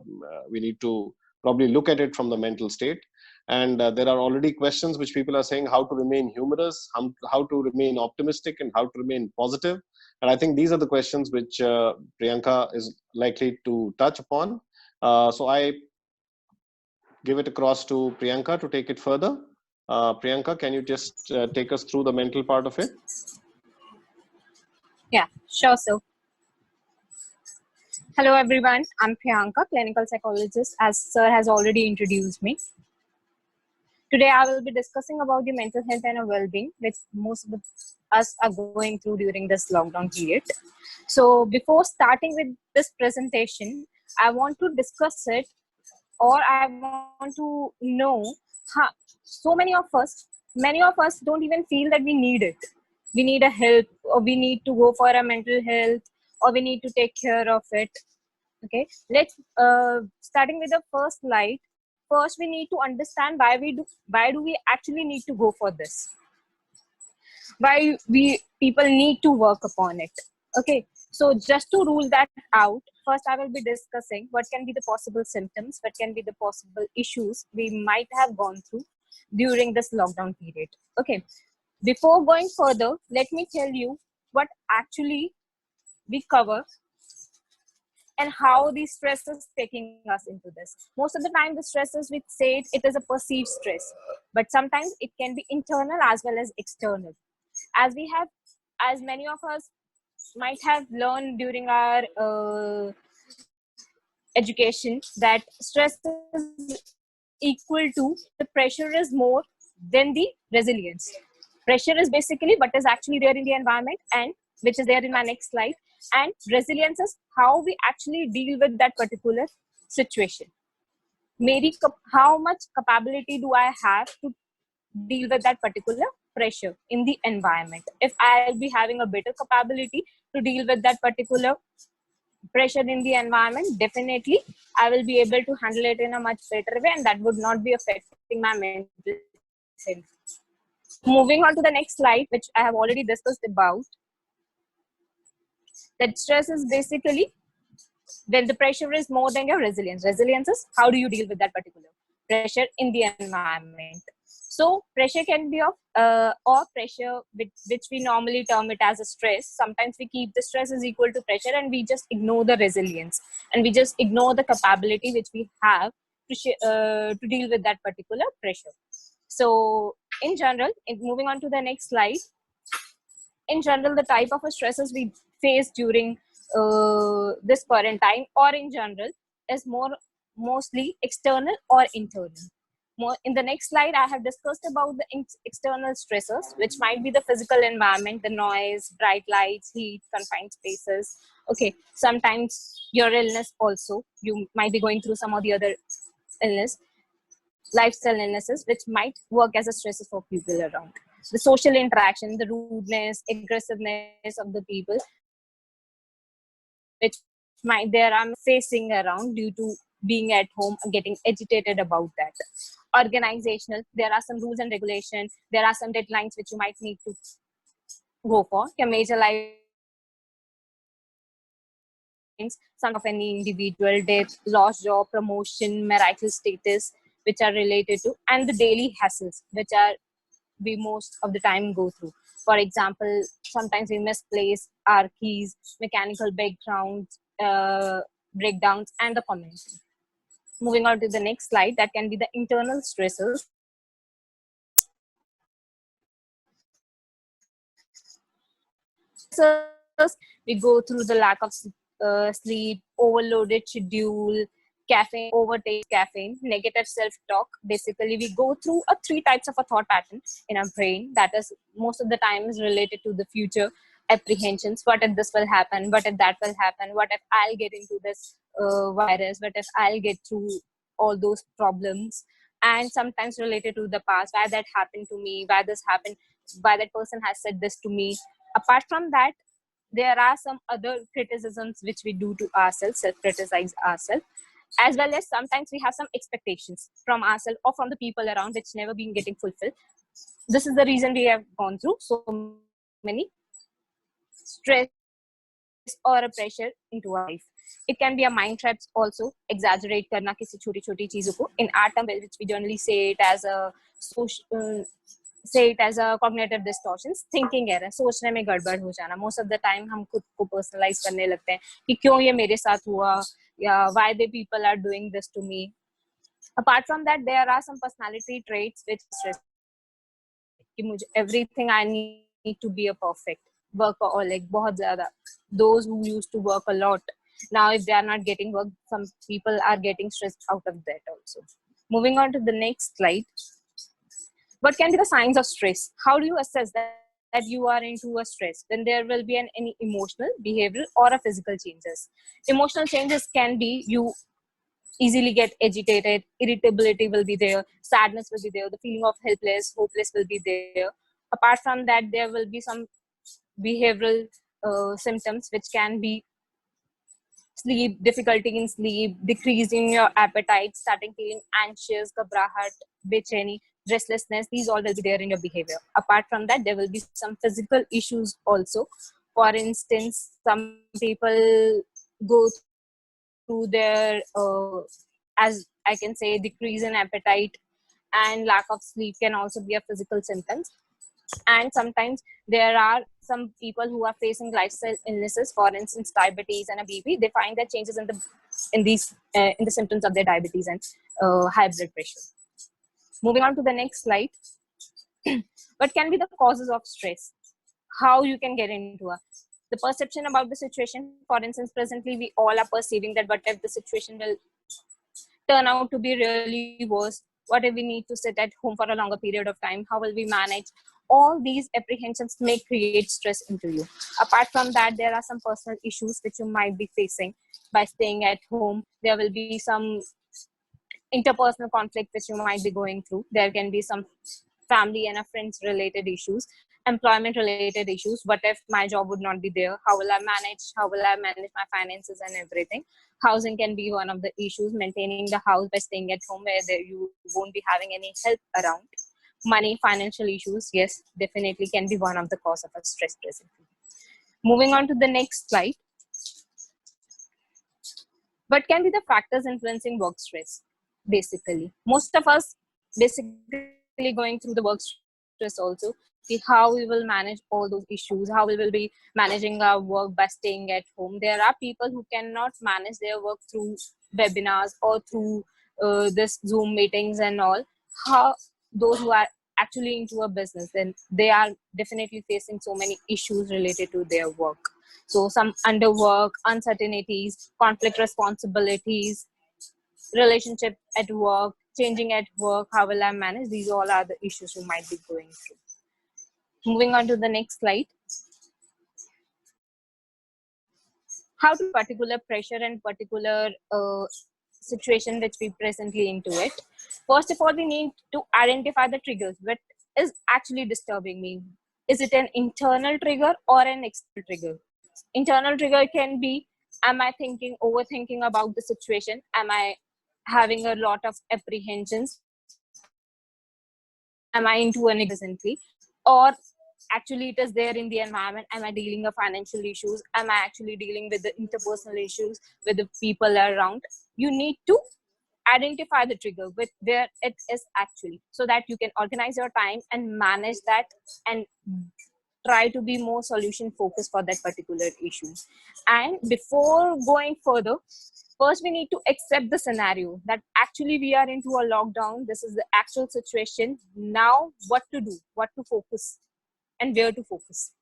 [SPEAKER 3] probably look at it from the mental state. And there are already questions which people are saying, how to remain humorous, how to remain optimistic, and how to remain positive. And I think these are the questions which Priyanka is likely to touch upon. So I give it across to Priyanka to take it further. Priyanka, can you just take us through the mental part of it?
[SPEAKER 6] Yeah, sure, sir. Hello, everyone. I'm Priyanka, clinical psychologist, as sir has already introduced me. Today, I will be discussing about the mental health and well-being, which most of us are going through during this lockdown period. So before starting with this presentation, I want to discuss it, or I want to know how so many of us don't even feel that we need it. We need a help, or we need to go for a mental health, or we need to take care of it. Okay, let's starting with the first slide. First, we need to understand why do we actually need to go for this? Why people need to work upon it? Okay, so just to rule that out, first I will be discussing what can be the possible symptoms, what can be the possible issues we might have gone through during this lockdown period. Okay, before going further, let me tell you what actually we cover and how the stress is taking us into this. Most of the time, the stresses, we say it is a perceived stress, but sometimes it can be internal as well as external. As many of us might have learned during our education, that stress is equal to the pressure is more than the resilience. Pressure is basically what is actually there in the environment, and which is there in my next slide. And resilience is how we actually deal with that particular situation. How much capability do I have to deal with that particular pressure in the environment? If I'll be having a better capability to deal with that particular pressure in the environment, definitely I will be able to handle it in a much better way, and that would not be affecting my mental health. Moving on to the next slide, which I have already discussed about, that stress is basically when the pressure is more than your resilience. Resilience is how do you deal with that particular pressure in the environment. So pressure can be of or pressure which we normally term it as a stress. Sometimes we keep the stress is equal to pressure, and we just ignore the resilience, and we just ignore the capability which we have to deal with that particular pressure. So in general, moving on to the next slide, in general, the type of stresses we face during this quarantine or in general is mostly external or internal. In the next slide, I have discussed about the external stressors, which might be the physical environment, the noise, bright lights, heat, confined spaces. Okay, sometimes your illness also, you might be going through some of the other illness, lifestyle illnesses, which might work as a stressor for people around. The social interaction, the rudeness, aggressiveness of the people, which there I'm facing around due to being at home and getting agitated about that. Organizational, there are some rules and regulations, there are some deadlines which you might need to go for. Your major life, some of any individual, death, lost job, promotion, marital status, which are related to, and the daily hassles, which are we most of the time go through. For example, sometimes we misplace our keys, mechanical backgrounds, breakdowns, and the commenting. Moving on to the next slide, that can be the internal stressors. We go through the lack of sleep, overloaded schedule, caffeine, overtake caffeine, negative self-talk. Basically, we go through three types of a thought pattern in our brain that is most of the time is related to the future apprehensions. What if this will happen? What if that will happen? What if I'll get into this virus? What if I'll get through all those problems? And sometimes related to the past, why that happened to me, why this happened, why that person has said this to me. Apart from that, there are some other criticisms which we do to ourselves, self-criticize ourselves, as well as sometimes we have some expectations from ourselves or from the people around which never been getting fulfilled. This is the reason we have gone through so many stress or a pressure into our life. It can be a mind traps also, exaggerate karna kisi choti choti cheezon ko. In our term, which we generally say it as a social, say it as a cognitive distortions, thinking error, सोचने में गड़बड़ हो जाना. Most of the time हम खुद को personalize करने लगते हैं कि क्यों ये मेरे साथ हुआ या why the people are doing this to me. Apart from that, there are some personality traits which stress कि मुझे everything I need to be a perfect workaholic, बहुत ज़्यादा. Those who used to work a lot, now if they are not getting work, some people are getting stressed out of that also. Moving on to the next slide. What can be the signs of stress? How do you assess that you are into a stress? Then there will be any emotional, behavioral, or a physical changes. Emotional changes can be you easily get agitated, irritability will be there, sadness will be there, the feeling of helpless, hopeless will be there. Apart from that, there will be some behavioral symptoms which can be sleep, difficulty in sleep, decrease in your appetite, starting feeling anxious, ghabrahat, bechani, restlessness. These all will be there in your behavior. Apart from that, there will be some physical issues also. For instance, some people go through their, as I can say, decrease in appetite and lack of sleep can also be a physical symptoms. And sometimes there are some people who are facing lifestyle illnesses, for instance, diabetes and a BP. They find that changes in the symptoms of their diabetes and high blood pressure. Moving on to the next slide. What can be the causes of stress? How you can get into the perception about the situation. For instance, presently we all are perceiving that what if the situation will turn out to be really worse? What if we need to sit at home for a longer period of time? How will we manage? All these apprehensions may create stress into you. Apart from that, there are some personal issues which you might be facing by staying at home. There will be some interpersonal conflict which you might be going through. There can be some family and friends related issues, employment related issues. What if my job would not be there? How will I manage? How will I manage my finances and everything? Housing can be one of the issues. Maintaining the house by staying at home where you won't be having any help around. Money, financial issues, yes, definitely can be one of the cause of a stress presently. Moving on to the next slide. What can be the factors influencing work stress? Basically, most of us basically going through the work stress also. See how we will manage all those issues, how we will be managing our work by staying at home. There are people who cannot manage their work through webinars or through this Zoom meetings and all. How those who are actually into a business, then they are definitely facing so many issues related to their work. So some underwork, uncertainties, conflict responsibilities, relationship at work, changing at work, how will I manage? These all are the issues you might be going through. Moving on to the next slide. How to particular pressure and particular situation which we presently into it. First of all, we need to identify the triggers. What is actually disturbing me? Is it an internal trigger or an external trigger? Internal trigger can be Am I overthinking about the situation? Am I having a lot of apprehensions? Am I into an presently? Or actually it is there in the environment? Am I dealing with financial issues? Am I actually dealing with the interpersonal issues with the people around? You need to identify the trigger with where it is actually, so that you can organize your time and manage that and try to be more solution focused for that particular issue. And before going further, first we need to accept the scenario that actually we are into a lockdown. This is the actual situation. Now what to do, what to focus, and where to focus.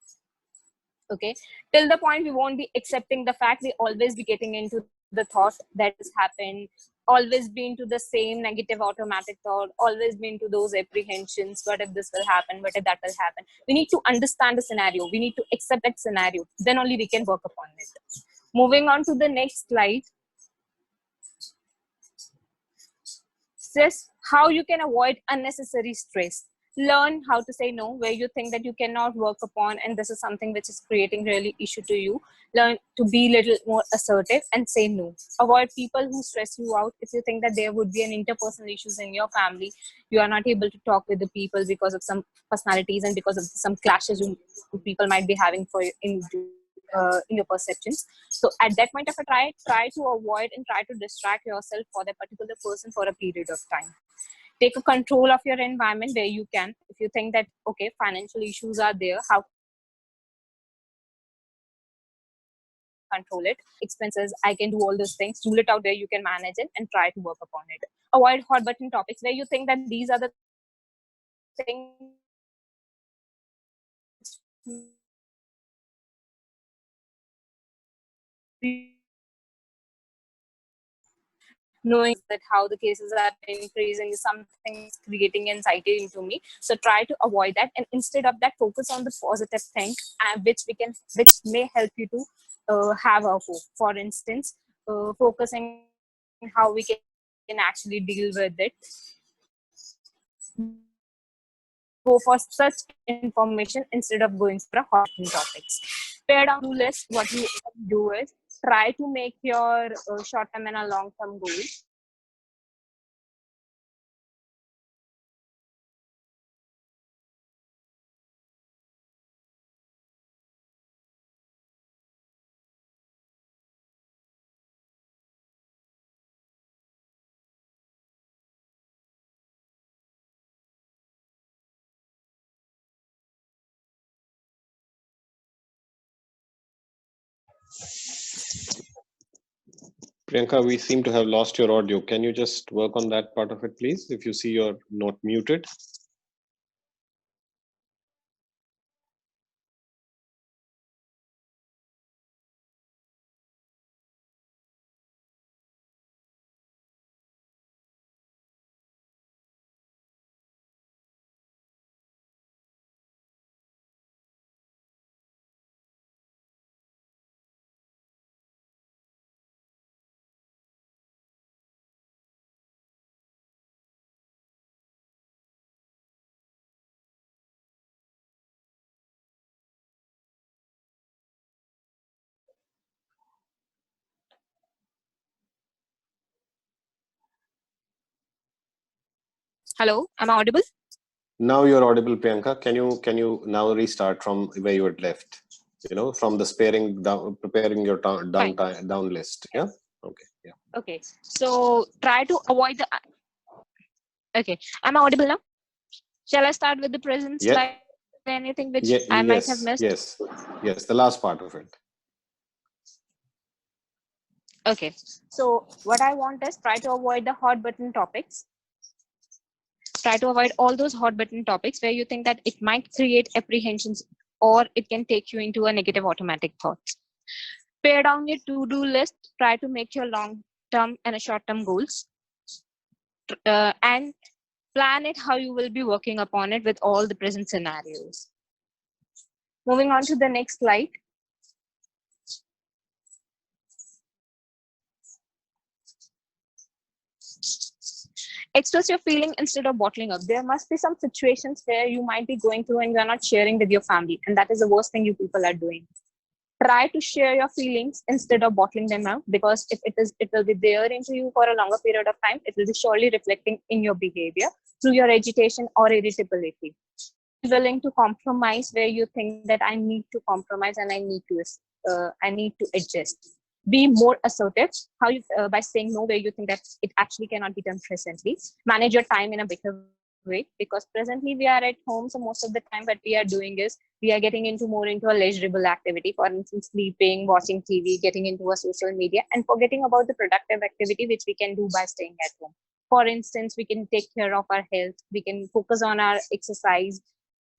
[SPEAKER 6] Okay, till the point we won't be accepting the fact, we always be getting into the thought that has happened, always be into the same negative automatic thought, always be into those apprehensions. What if this will happen? What if that will happen? We need to understand the scenario. We need to accept that scenario. Then only we can work upon it. Moving on to the next slide. Says how you can avoid unnecessary stress. Learn how to say no where you think that you cannot work upon, and this is something which is creating really issue to you. Learn to be little more assertive and say no. Avoid people who stress you out. If you think that there would be an interpersonal issues in your family, you are not able to talk with the people because of some personalities and because of some clashes you people might be having for in your perceptions. So at that point of a try to avoid and try to distract yourself for that particular person for a period of time. Take a control of your environment where you can. If you think that, okay, financial issues are there, how control it, expenses, I can do all those things, rule it out where you can manage it and try to work upon it. Avoid hot button topics where you think that these are the things knowing that how the cases are increasing is something creating anxiety into me. So try to avoid that, and instead of that, focus on the positive thing, which may help you to have a hope. For instance, focusing how we can actually deal with it. Go for such information instead of going for a hot topics. Pare down to list. What you do is try to make your short-term and a long-term goal.
[SPEAKER 3] Priyanka, we seem to have lost your audio. Can you just work on that part of it, please? If you see you're not muted.
[SPEAKER 6] Hello, am I audible?
[SPEAKER 3] Now you're audible, Priyanka. Can you now restart from where you had left? You know, from the preparing your down list. Yeah. Okay. Yeah.
[SPEAKER 6] Okay, so try to avoid the. Okay, am I audible now? Shall I start with the present
[SPEAKER 3] Yeah.
[SPEAKER 6] slide? Anything which I might have missed?
[SPEAKER 3] Yes. The last part of it.
[SPEAKER 6] Okay, so what I want is try to avoid the hot button topics. Try to avoid all those hot button topics where you think that it might create apprehensions or it can take you into a negative automatic thoughts. Pare down your to-do list. Try to make your long-term and a short-term goals. And plan it how you will be working upon it with all the present scenarios. Moving on to the next slide. Express your feeling instead of bottling up. There must be some situations where you might be going through and you're not sharing with your family, and that is the worst thing you people are doing. Try to share your feelings instead of bottling them out, because if it will be there into you for a longer period of time, it will be surely reflecting in your behavior through your agitation or irritability. Be willing to compromise where you think that I need to compromise and I need to adjust. Be more assertive by saying no where you think that it actually cannot be done presently. Manage your time in a better way, because presently we are at home, so most of the time what we are doing is we are getting into a leisurable activity, for instance sleeping, watching TV, getting into a social media, and forgetting about the productive activity which we can do by staying at home. For instance, we can take care of our health, we can focus on our exercise,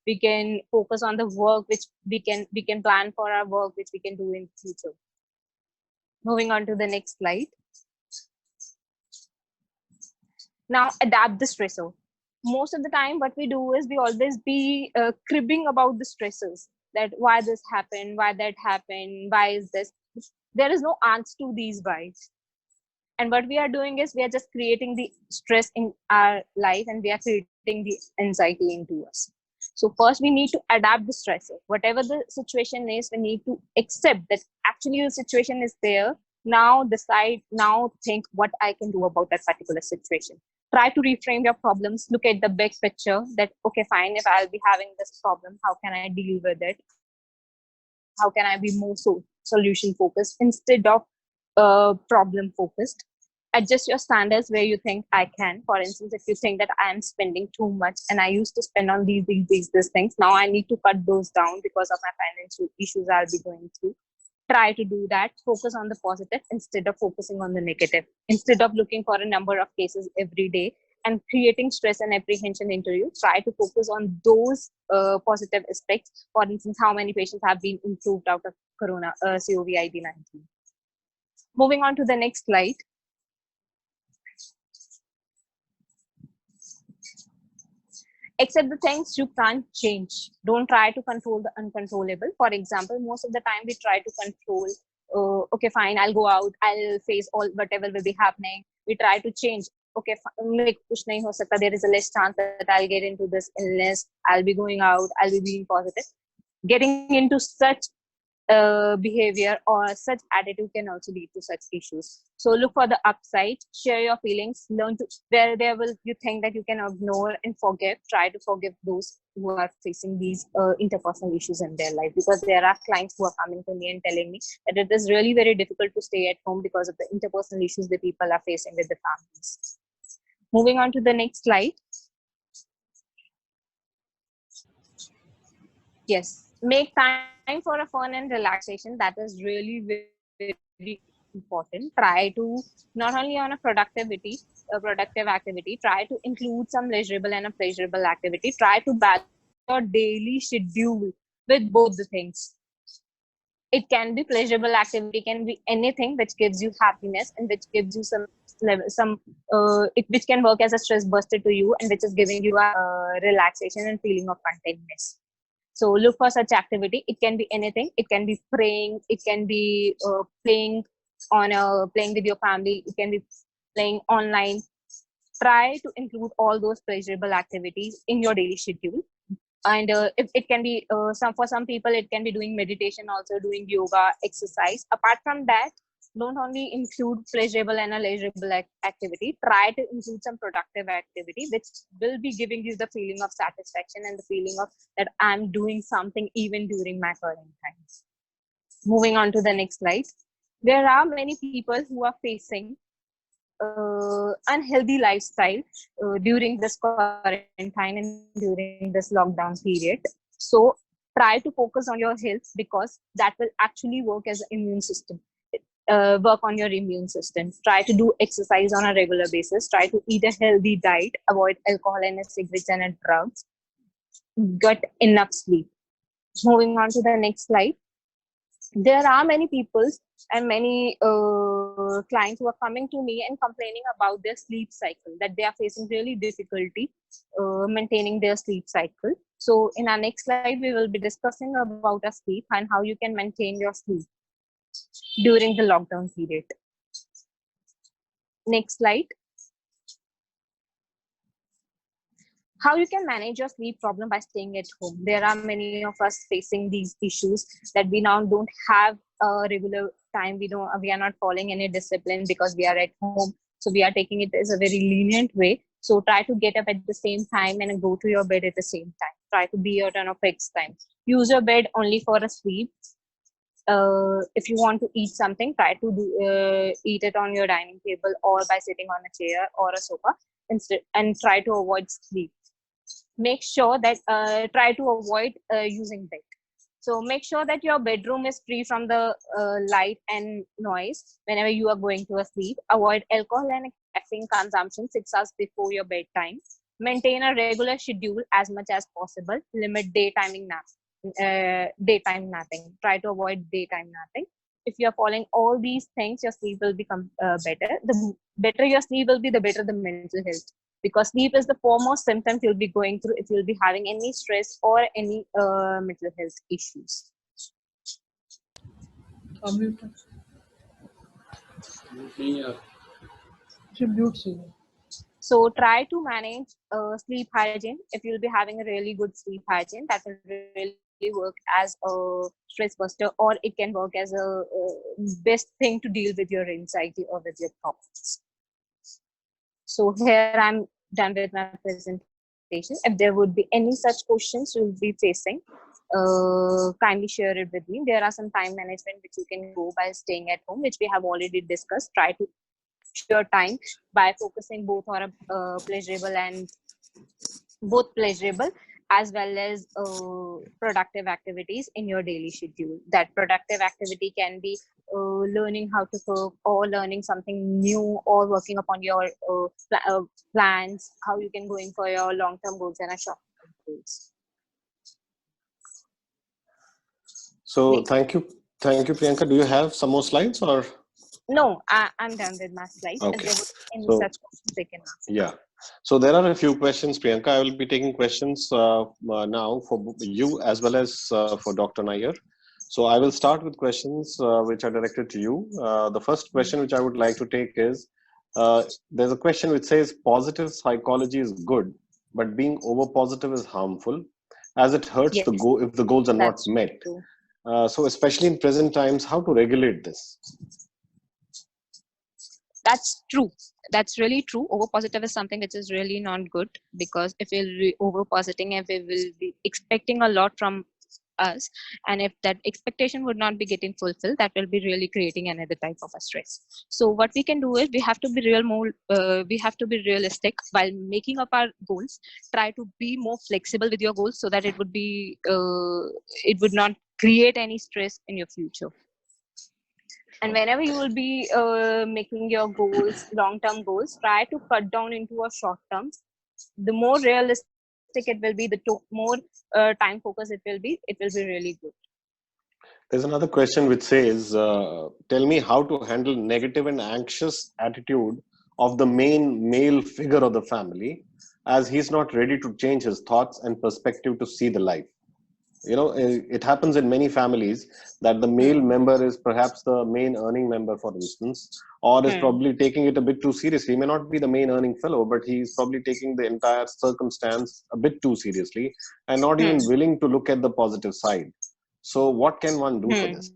[SPEAKER 6] we can focus on the work which we can plan for our work which we can do in future. Moving on to the next slide. Now adapt the stressor. Most of the time what we do is we always be cribbing about the stressors, that why this happened, why that happened, why is this. There is no answer to these whys, and what we are doing is we are just creating the stress in our life, and we are creating the anxiety into us. So first we need to adapt the stressor. Whatever the situation is, we need to accept that actually the situation is there. Now think what I can do about that particular situation. Try to reframe your problems. Look at the big picture, that okay, fine, if I'll be having this problem, how can I deal with it? How can I be more solution focused instead of problem focused? Adjust your standards where you think I can. For instance, if you think that I am spending too much and I used to spend on these things, now I need to cut those down because of my financial issues I'll be going through. Try to do that. Focus on the positive instead of focusing on the negative. Instead of looking for a number of cases every day and creating stress and apprehension into you, try to focus on those positive aspects. For instance, how many patients have been improved out of COVID-19. Moving on to the next slide. Accept the things you can't change. Don't try to control the uncontrollable. For example, most of the time we try to control, okay, fine, I'll go out, I'll face all whatever will be happening. We try to change. Okay, there is a less chance that I'll get into this illness, I'll be going out, I'll be being positive. Getting into such behavior or such attitude can also lead to such issues. So look for the upside, share your feelings, learn to where there will you think that you can ignore and forgive. Try to forgive those who are facing these interpersonal issues in their life, because there are clients who are coming to me and telling me that it is really very difficult to stay at home because of the interpersonal issues that people are facing with the families. Moving on to the next slide. Yes, make time for a fun and relaxation. That is really very, very important. Try to not only on a productive activity, try to include some leisurable and a pleasurable activity. Try to balance your daily schedule with both the things. It can be pleasurable activity, can be anything which gives you happiness and which gives you some level, which can work as a stress buster to you, and which is giving you a relaxation and feeling of contentness. So look for such activity. It can be anything. It can be praying. It can be playing with your family. It can be playing online. Try to include all those pleasurable activities in your daily schedule. And if it can be for some people, it can be doing meditation, also doing yoga, exercise. Apart from that, don't only include pleasurable and a leisurable activity. Try to include some productive activity which will be giving you the feeling of satisfaction and the feeling of that I'm doing something even during my quarantines. Moving on to the next slide. There are many people who are facing unhealthy lifestyle during this quarantine and during this lockdown period. So try to focus on your health, because that will actually work as an immune system. Work on your immune system. Try to do exercise on a regular basis. Try to eat a healthy diet. Avoid alcohol and cigarettes and drugs. Get enough sleep. Moving on to the next slide. There are many people and many clients who are coming to me and complaining about their sleep cycle, that they are facing really difficulty maintaining their sleep cycle. So in our next slide, we will be discussing about a sleep and how you can maintain your sleep during the lockdown period. Next slide. How you can manage your sleep problem by staying at home. There are many of us facing these issues that we now don't have a regular time. We are not following any discipline because we are at home. So we are taking it as a very lenient way. So try to get up at the same time and go to your bed at the same time. Try to be out on a fixed time. Use your bed only for a sleep. If you want to eat something, try to eat it on your dining table or by sitting on a chair or a sofa instead, and try to avoid sleep. Make sure that try to avoid using bed. So make sure that your bedroom is free from the light and noise whenever you are going to sleep. Avoid alcohol and caffeine consumption 6 hours before your bedtime. Maintain a regular schedule as much as possible. Limit daytime napping. Try to avoid daytime napping. If you are following all these things, your sleep will become better. The better your sleep will be, the better the mental health. Because sleep is the foremost symptom you'll be going through if you'll be having any stress or any mental health issues. So try to manage sleep hygiene. If you'll be having a really good sleep hygiene, that will really work as a stress buster, or it can work as a best thing to deal with your anxiety or with your thoughts. So here I'm done with my presentation. If there would be any such questions you'll be facing, kindly share it with me. There are some time management which you can go by staying at home, which we have already discussed. Try to share time by focusing both on pleasurable as well as productive activities in your daily schedule. That productive activity can be learning how to cook, or learning something new, or working upon your plans, how you can go in for your long-term goals and short-term goals.
[SPEAKER 3] So thank you, Priyanka. Do you have some more slides or?
[SPEAKER 6] No, I'm done with my slides.
[SPEAKER 3] Okay.
[SPEAKER 6] If there would be any
[SPEAKER 3] So,
[SPEAKER 6] such questions, they can ask.
[SPEAKER 3] Yeah. So there are a few questions, Priyanka. I will be taking questions now for you as well as for Dr. Nair. So I will start with questions which are directed to you. The first question which I would like to take is, there's a question which says positive psychology is good, but being over positive is harmful, as it hurts
[SPEAKER 6] Yes,
[SPEAKER 3] the goal if the goals are not
[SPEAKER 6] that's
[SPEAKER 3] met.
[SPEAKER 6] true.
[SPEAKER 3] So especially in present times, how to regulate this?
[SPEAKER 6] That's true. That's really true. Over positive is something which is really not good, because if we're over positing and we will be expecting a lot from us, and if that expectation would not be getting fulfilled, that will be really creating another type of a stress. So what we can do is we have to be we have to be realistic while making up our goals. Try to be more flexible with your goals so that it would not create any stress in your future. And whenever you will be making your goals, long-term goals, try to cut down into a short terms. The more realistic it will be, the more time focus it will be really good.
[SPEAKER 3] There's another question which says, tell me how to handle negative and anxious attitude of the main male figure of the family, as he's not ready to change his thoughts and perspective to see the life. You know, it happens in many families that the male member is perhaps the main earning member, for instance, or is probably taking it a bit too seriously. He may not be the main earning fellow, but he's probably taking the entire circumstance a bit too seriously and not even willing to look at the positive side. So what can one do for this?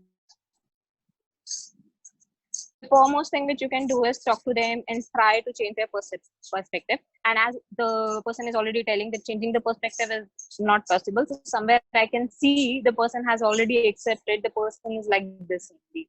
[SPEAKER 6] The foremost thing which you can do is talk to them and try to change their perspective. And as the person is already telling that changing the perspective is not possible, so somewhere I can see the person has already accepted the person is like this only.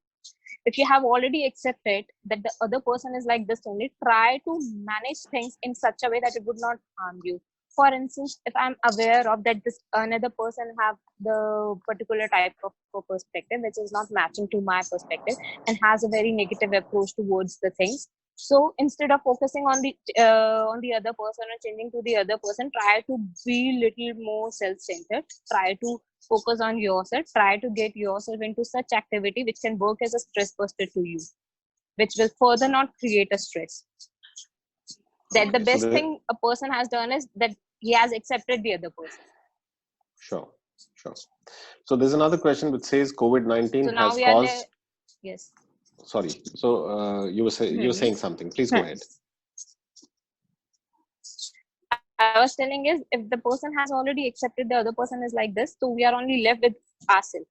[SPEAKER 6] If you have already accepted that the other person is like this only, try to manage things in such a way that it would not harm you. For instance, if I'm aware of that this another person have the particular type of perspective which is not matching to my perspective and has a very negative approach towards the things, so instead of focusing on the other person or changing to the other person, try to be little more self-centered. Try to focus on yourself. Try to get yourself into such activity which can work as a stress buster to you, which will further not create a stress. That the best thing a person has done is that he has accepted the other person.
[SPEAKER 3] Sure. So there's another question which says COVID-19 has caused.
[SPEAKER 6] Yes.
[SPEAKER 3] Sorry. So you were saying something. Please go ahead.
[SPEAKER 6] I was telling is, if the person has already accepted the other person is like this, so we are only left with ourselves.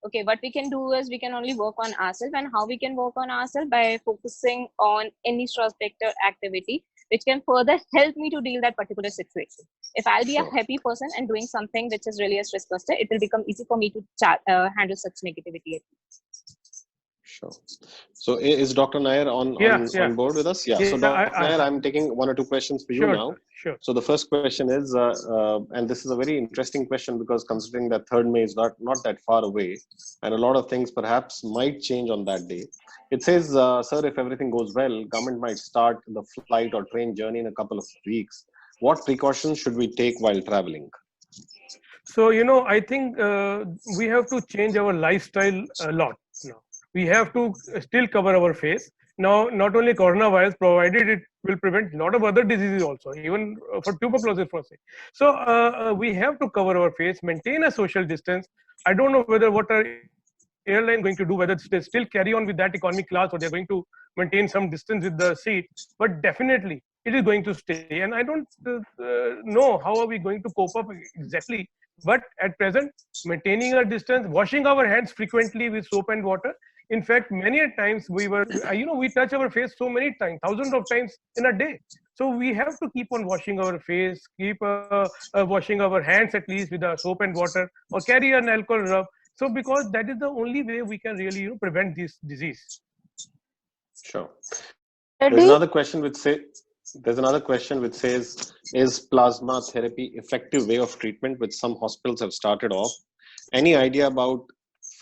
[SPEAKER 6] Okay, what we can do is we can only work on ourselves, and how we can work on ourselves by focusing on any introspective activity which can further help me to deal that particular situation. If I'll be a happy person and doing something which is really a stress buster, it will become easy for me to handle such negativity.
[SPEAKER 3] Sure. So is Dr. Nair on board with us? Yeah. So Dr. Nair, I'm taking one or two questions for you now.
[SPEAKER 4] Sure.
[SPEAKER 3] So the first question is, and this is a very interesting question because considering that 3rd May is not that far away, and a lot of things perhaps might change on that day. It says, sir, if everything goes well, government might start the flight or train journey in a couple of weeks. What precautions should we take while traveling?
[SPEAKER 4] So, I think we have to change our lifestyle a lot now. We have to still cover our face. Now, not only coronavirus, provided it will prevent a lot of other diseases also, even for tuberculosis, for say. So, we have to cover our face, maintain a social distance. I don't know whether what are airline going to do, whether they still carry on with that economy class or they're going to maintain some distance with the seat, but definitely it is going to stay. And I don't know how are we going to cope up exactly, but at present, maintaining a distance, washing our hands frequently with soap and water. In fact, many times we were, we touch our face so many times, thousands of times in a day. So we have to keep on washing our face, keep washing our hands at least with the soap and water, or carry an alcohol rub. So because that is the only way we can really prevent this disease.
[SPEAKER 3] Sure. There's another question which says, is plasma therapy effective way of treatment which some hospitals have started off? Any idea about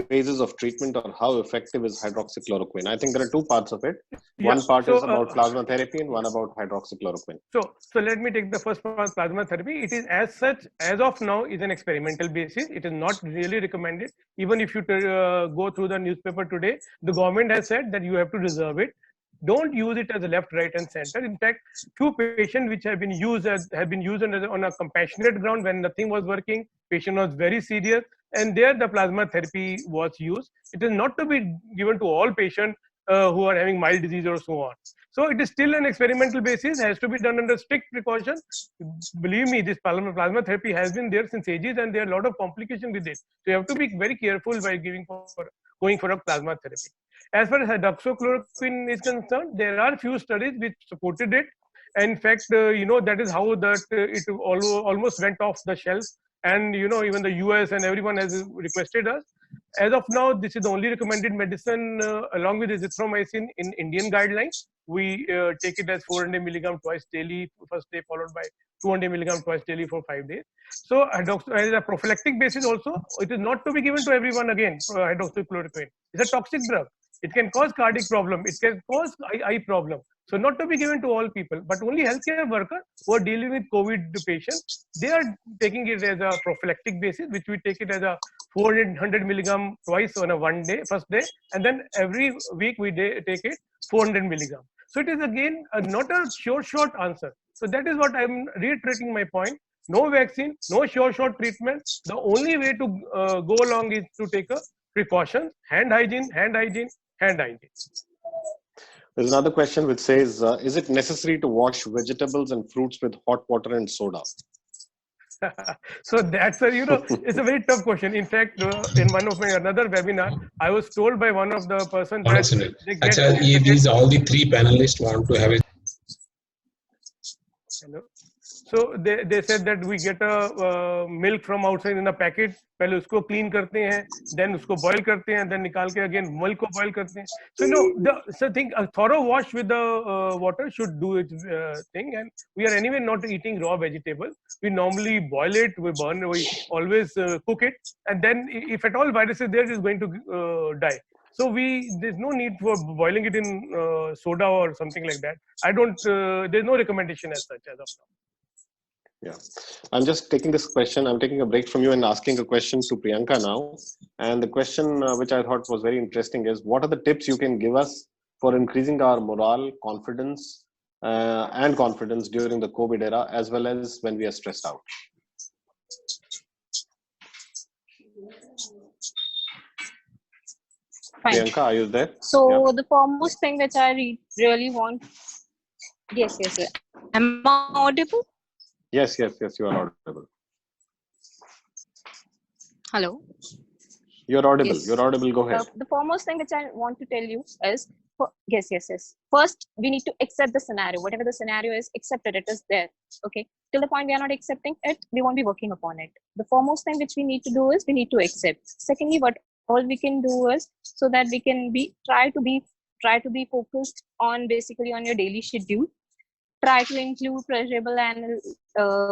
[SPEAKER 3] phases of treatment or how effective is hydroxychloroquine? I think there are two parts of it. One part is about plasma therapy and one about hydroxychloroquine.
[SPEAKER 4] So let me take the first part, plasma therapy. It is as such, as of now, is an experimental basis. It is not really recommended. Even if you go through the newspaper today, the government has said that you have to reserve it. Don't use it as a left, right, and center. In fact, few patients which have been used on a compassionate ground when nothing was working, patient was very serious, and there the plasma therapy was used. It is not to be given to all patients who are having mild disease or so on. So it is still an experimental basis, has to be done under strict precaution. Believe me, this plasma therapy has been there since ages, and there are a lot of complications with it. So you have to be very careful by going for a plasma therapy. As far as hydroxychloroquine is concerned, there are few studies which supported it. In fact, that is how it almost went off the shelf. And even the US and everyone has requested us. As of now, this is the only recommended medicine along with azithromycin in Indian guidelines. We take it as 400 milligram twice daily, first day followed by 200 milligram twice daily for 5 days. So as a prophylactic basis also, it is not to be given to everyone again, hydroxychloroquine. It's a toxic drug. It can cause cardiac problem. It can cause eye problem. So not to be given to all people, but only healthcare workers who are dealing with COVID patients, they are taking it as a prophylactic basis, which we take it as a 400 milligram twice on a 1 day, first day, and then every week we take it 400 milligram. So it is again not a short answer. So that is what I'm reiterating my point. No vaccine, no short treatment. The only way to go along is to take a precaution, hand hygiene.
[SPEAKER 3] There's another question which says, is it necessary to wash vegetables and fruits with hot water and soda?
[SPEAKER 4] So that's it's a very tough question. In fact, in one of my another webinar, I was told by one of the person that
[SPEAKER 8] actually these all the three panelists want to have it.
[SPEAKER 4] Hello. So they said that we get a milk from outside in a packet. पहले उसको clean करते हैं, then उसको boil करते हैं, then निकाल के again milk को boil करते हैं. So thing a thorough wash with the water should do its thing. And we are anyway not eating raw vegetable. We normally boil it, we always cook it, and then if at all virus is there, it is going to die. So there's no need for boiling it in soda or something like that. There's no recommendation as such as of now.
[SPEAKER 3] Yeah, I'm just taking this question. I'm taking a break from you and asking a question to Priyanka now. And the question which I thought was very interesting is, what are the tips you can give us for increasing our morale, confidence during the COVID era, as well as when we are stressed out?
[SPEAKER 6] Fine.
[SPEAKER 3] Priyanka, are you there?
[SPEAKER 6] So the foremost thing which I really want. Yes. Am I audible?
[SPEAKER 3] Yes, you are audible.
[SPEAKER 6] Hello.
[SPEAKER 3] You're audible.
[SPEAKER 6] Yes.
[SPEAKER 3] You're audible. Go ahead.
[SPEAKER 6] The foremost thing which I want to tell you is, yes. First, we need to accept the scenario. Whatever the scenario is, accept it. It is there. Okay. Till the point we are not accepting it, we won't be working upon it. The foremost thing which we need to do is we need to accept. Secondly, what all we can do is so that we can try to be focused on basically on your daily schedule. Try to include pleasurable and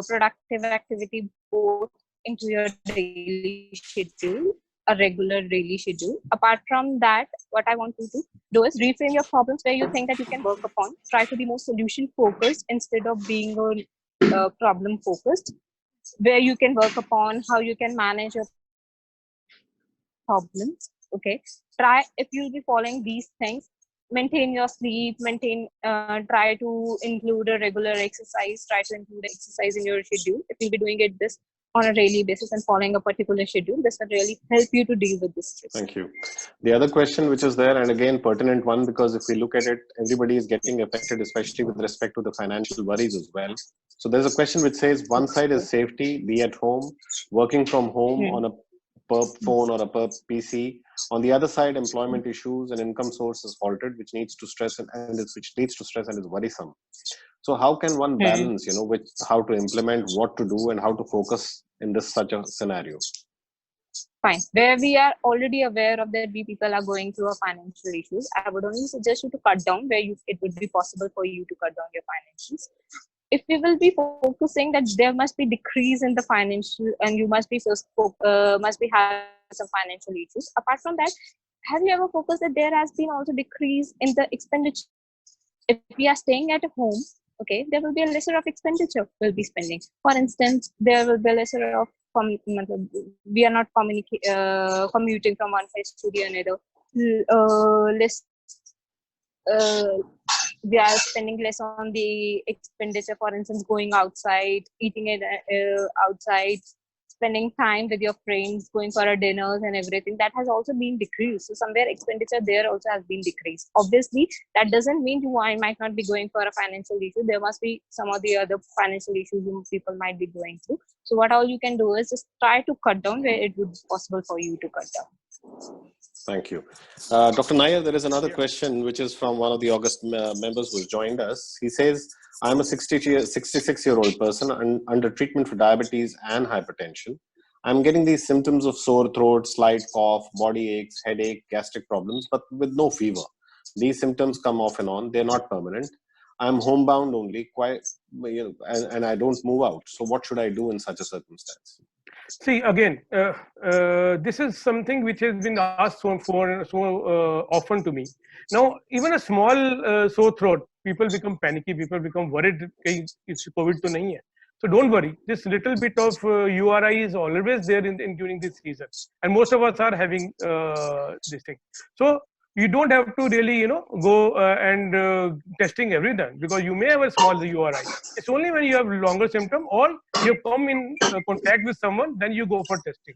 [SPEAKER 6] productive activity both into your daily schedule, a regular daily schedule. Apart from that, what I want you to do is reframe your problems where you think that you can work upon. Try to be more solution focused instead of being problem focused, where you can work upon how you can manage your problems. Okay, try, if you'll be following these things, maintain your sleep, try to include a regular exercise, try to include exercise in your schedule. If you'll be doing it this on a daily basis and following a particular schedule, this will really help you to deal with this stress.
[SPEAKER 3] Thank you. The other question which is there, and again pertinent one, because if we look at it, everybody is getting affected, especially with respect to the financial worries as well. So there's a question which says one side is safety, be at home, working from home on a per phone or a per PC. On the other side, employment issues and income source is faltered, which needs to stress which leads to stress and is worrisome. So how can one balance, with how to implement, what to do, and how to focus in such a scenario?
[SPEAKER 6] Fine. Where we are already aware of that we people are going through financial issues, I would only suggest you to cut down where it would be possible for you to cut down your financials. If we will be focusing that there must be decrease in the financial and you must be having some financial issues. Apart from that, have you ever focused that there has been also decrease in the expenditure? If we are staying at home, okay, there will be a lesser of expenditure we'll be spending. For instance, there will be a lesser of we are not commuting from one place to the another. We are spending less on the expenditure, for instance, going outside, eating it outside, spending time with your friends, going for a dinners and everything. That has also been decreased. So somewhere expenditure there also has been decreased. Obviously, that doesn't mean you might not be going for a financial issue. There must be some of the other financial issues people might be going through. So what all you can do is just try to cut down where it would be possible for you to cut down.
[SPEAKER 3] Thank you. Dr. Nair, there is another question which is from one of the August members who has joined us. He says, I'm a 66-year-old person under treatment for diabetes and hypertension. I'm getting these symptoms of sore throat, slight cough, body aches, headache, gastric problems, but with no fever. These symptoms come off and on. They're not permanent. I'm homebound only, and I don't move out. So what should I do in such a circumstance?
[SPEAKER 4] See, again, this is something which has been asked so often to me. Now, even a small sore throat, people become panicky, people become worried, it's COVID to nahi hai. So don't worry, this little bit of URI is always there during this season. And most of us are having this thing. So you don't have to really, go and testing everything, because you may have a small URI. It's only when you have longer symptom or you come in contact with someone, then you go for testing.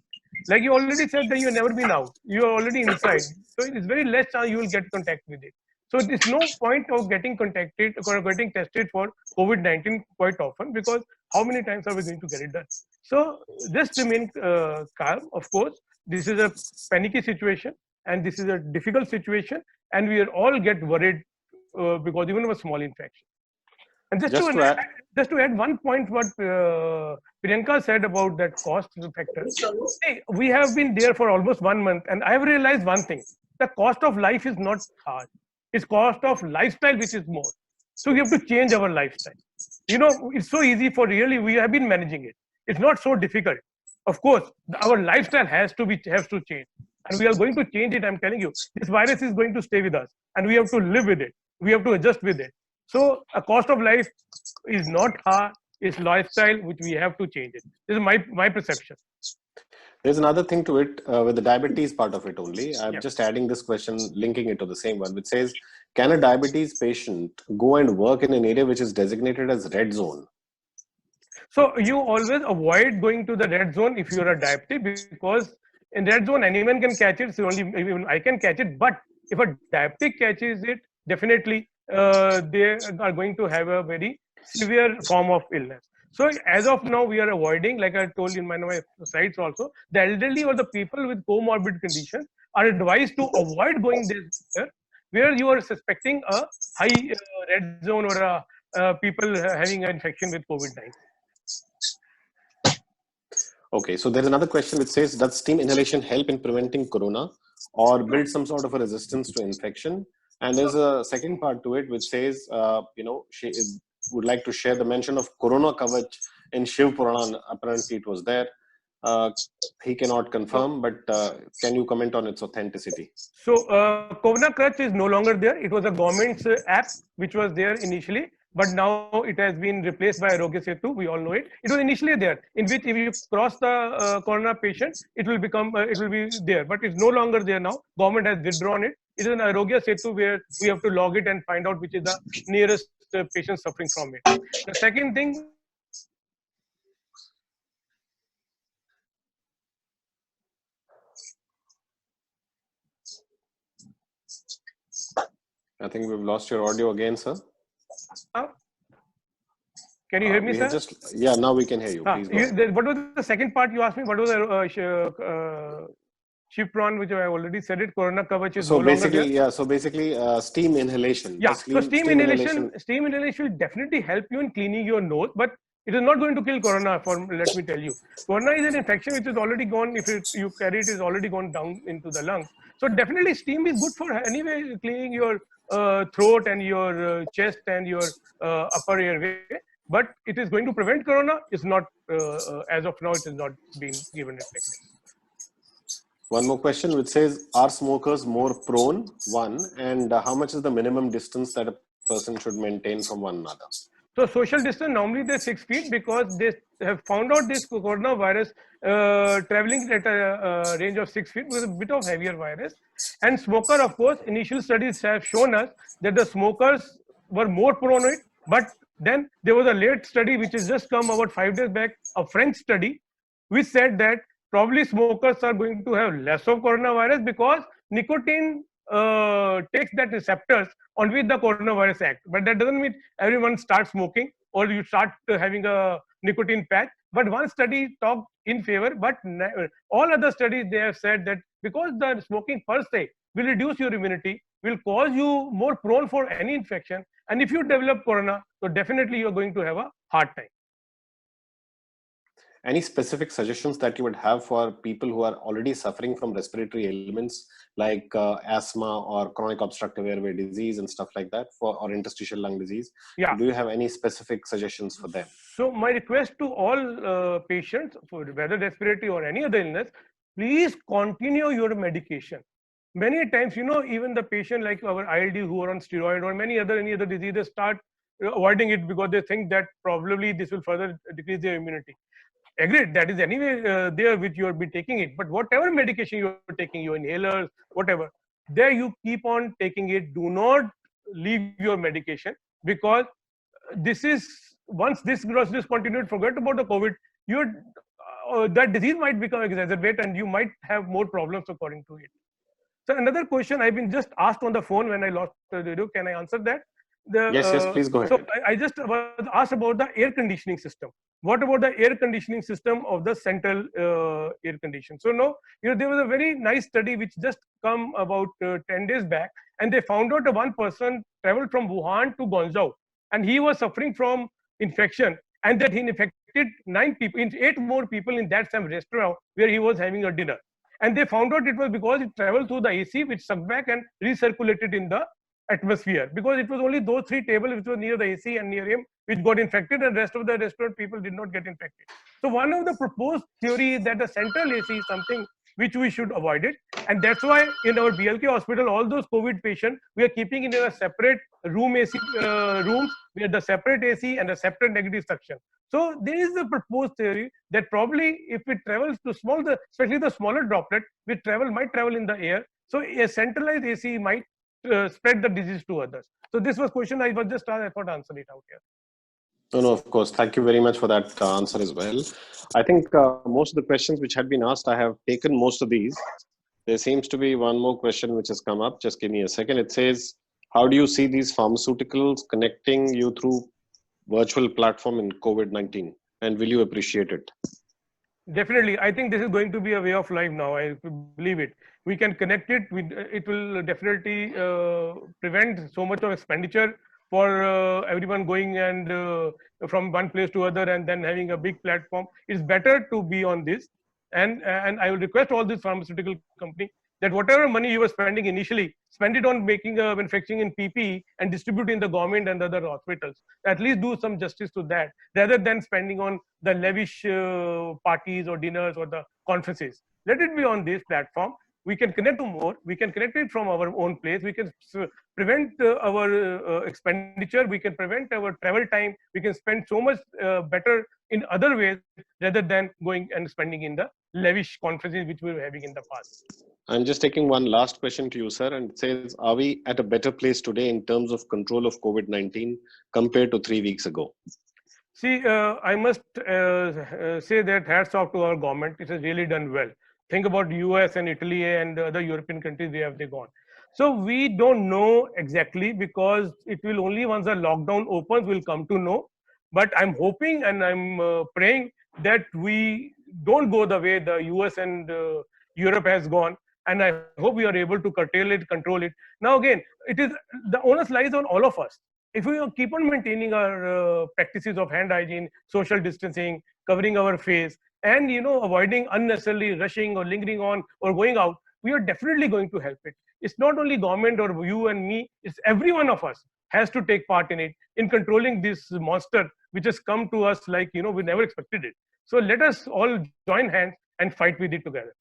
[SPEAKER 4] Like you already said that you've never been out. You are already inside. So it is very less chance you will get contact with it. So there's no point of getting contacted or getting tested for COVID-19 quite often, because how many times are we going to get it done? So just remain calm. Of course, this is a panicky situation. And this is a difficult situation, and we all get worried because even of a small infection. And just to add one point, what Priyanka said about that cost factor. See, we have been there for almost 1 month, and I have realized one thing: the cost of life is not hard; it's cost of lifestyle which is more. So we have to change our lifestyle. It's so easy we have been managing it. It's not so difficult. Of course, our lifestyle has to change. And we are going to change it, I'm telling you. This virus is going to stay with us, and we have to live with it. We have to adjust with it. So a cost of life is not hard, it's lifestyle which we have to change it. This is my perception.
[SPEAKER 3] There's another thing to it with the diabetes part of it only. I'm just adding this question, linking it to the same one, which says, can a diabetes patient go and work in an area which is designated as red zone?
[SPEAKER 4] So you always avoid going to the red zone if you're a diabetic, because in red zone, anyone can catch it. So only even I can catch it. But if a diabetic catches it, definitely they are going to have a very severe form of illness. So as of now, we are avoiding, like I told in my slides also, the elderly or the people with comorbid conditions are advised to avoid going there where you are suspecting a high red zone or people having an infection with COVID-19.
[SPEAKER 3] Okay, so there's another question which says, does steam inhalation help in preventing corona or build some sort of a resistance to infection? And there's a second part to it which says, she would like to share the mention of Corona Kavach in Shiv Purana. Apparently it was there. He cannot confirm, but can you comment on its authenticity?
[SPEAKER 4] So Corona Kavach is no longer there. It was a government's app which was there initially, but now it has been replaced by Arogya Setu. We all know it. It was initially there, in which if you cross the corona patient, it will become, it will be there, but it's no longer there now. Government has withdrawn it. It is an Arogya Setu where we have to log it and find out which is the nearest patient suffering from it. The second thing.
[SPEAKER 3] I think we've lost your audio again, sir.
[SPEAKER 4] Can you hear me, sir?
[SPEAKER 3] Yeah, now we can hear you. Please go
[SPEAKER 4] what was the second part you asked me? What was the Shiv Purana, which I already said it? Corona Kavach is
[SPEAKER 3] so
[SPEAKER 4] no
[SPEAKER 3] basically,
[SPEAKER 4] longer there.
[SPEAKER 3] yeah. So basically, steam inhalation.
[SPEAKER 4] Yeah. So steam inhalation will definitely help you in cleaning your nose, but it is not going to kill corona. Let me tell you, corona is an infection which is already gone. If you carry it, is already gone down into the lungs. So definitely, steam is good for anyway cleaning your throat and your chest and your upper airway. But it is going to prevent corona. It's not as of now. It is not being given effect.
[SPEAKER 3] One more question which says, are smokers more prone? One, and how much is the minimum distance that a person should maintain from one another?
[SPEAKER 4] So social distance, normally they're 6 feet because they have found out this coronavirus traveling at a range of 6 feet with a bit of heavier virus. And smoker, of course, initial studies have shown us that the smokers were more prone to it. But then there was a late study which has just come about 5 days back, a French study, which said that probably smokers are going to have less of coronavirus because nicotine takes that receptors on which the coronavirus acts. But that doesn't mean everyone starts smoking or you start having a nicotine patch. But one study talked in favor, but all other studies, they have said that because the smoking per se will reduce your immunity, will cause you more prone for any infection. And if you develop corona, so definitely you're going to have a hard time.
[SPEAKER 3] Any specific suggestions that you would have for people who are already suffering from respiratory ailments like asthma or chronic obstructive airway disease and stuff like that, or interstitial lung disease?
[SPEAKER 4] Yeah.
[SPEAKER 3] Do you have any specific suggestions for them?
[SPEAKER 4] So my request to all patients, for whether respiratory or any other illness, please continue your medication. Many times, even the patient like our ILD who are on steroid or any other diseases start avoiding it because they think that probably this will further decrease their immunity. Agreed, that is anyway there which you will be taking it. But whatever medication you are taking, your inhalers, whatever, there you keep on taking it. Do not leave your medication because this is, once this grows discontinued, forget about the COVID, that disease might become exacerbated and you might have more problems according to it. So another question I've been just asked on the phone when I lost the video, can I answer that?
[SPEAKER 3] Yes, please go ahead.
[SPEAKER 4] So I just was asked about the air conditioning system. What about the air conditioning system of the central air condition? So no, there was a very nice study which just come about 10 days back, and they found out that one person traveled from Wuhan to Guangzhou, and he was suffering from infection, and that he infected 9 people, 8 more people in that same restaurant where he was having a dinner. And they found out it was because it traveled through the AC, which sucked back and recirculated in the atmosphere, because it was only those 3 tables which were near the AC and near him which got infected, and rest of the restaurant people did not get infected. So one of the proposed theory is that the central AC is something which we should avoid it, and that's why in our BLK hospital all those COVID patients we are keeping in a separate room AC rooms with the separate AC and a separate negative suction. So there is a proposed theory that probably if it travels to especially the smaller droplet, might travel in the air. So a centralized AC might spread the disease to others. So this was question I was just I thought answer it out here.
[SPEAKER 3] No, of course. Thank you very much for that answer as well. I think most of the questions which had been asked, I have taken most of these. There seems to be one more question which has come up. Just give me a second. It says, how do you see these pharmaceuticals connecting you through virtual platform in COVID-19? and will you appreciate it?
[SPEAKER 4] Definitely. I think this is going to be a way of life now. I believe it. We can connect it. It will definitely prevent so much of expenditure for everyone going and from one place to other and then having a big platform. It's better to be on this. And I will request all this pharmaceutical company that whatever money you were spending initially, spend it on making manufacturing in PPE and distribute in the government and other hospitals. At least do some justice to that, rather than spending on the lavish parties or dinners or the conferences. Let it be on this platform. We can connect to more. We can connect it from our own place. We can prevent our expenditure. We can prevent our travel time. We can spend so much better in other ways rather than going and spending in the lavish conferences which we were having in the past.
[SPEAKER 3] I'm just taking one last question to you, sir, and it says, are we at a better place today in terms of control of COVID-19 compared to 3 weeks ago?
[SPEAKER 4] See, I must say that hats off to our government. It has really done well. Think about US and Italy and other European countries, where have they gone? So we don't know exactly, because it will only once the lockdown opens, we'll come to know. But I'm hoping and I'm praying that we don't go the way the US and Europe has gone. And I hope we are able to curtail it, control it. Now, again, the onus lies on all of us. If we keep on maintaining our practices of hand hygiene, social distancing, covering our face, and avoiding unnecessarily rushing or lingering on or going out, we are definitely going to help it. It's not only government or you and me, it's every one of us has to take part in it, in controlling this monster which has come to us like we never expected it. So let us all join hands and fight with it together.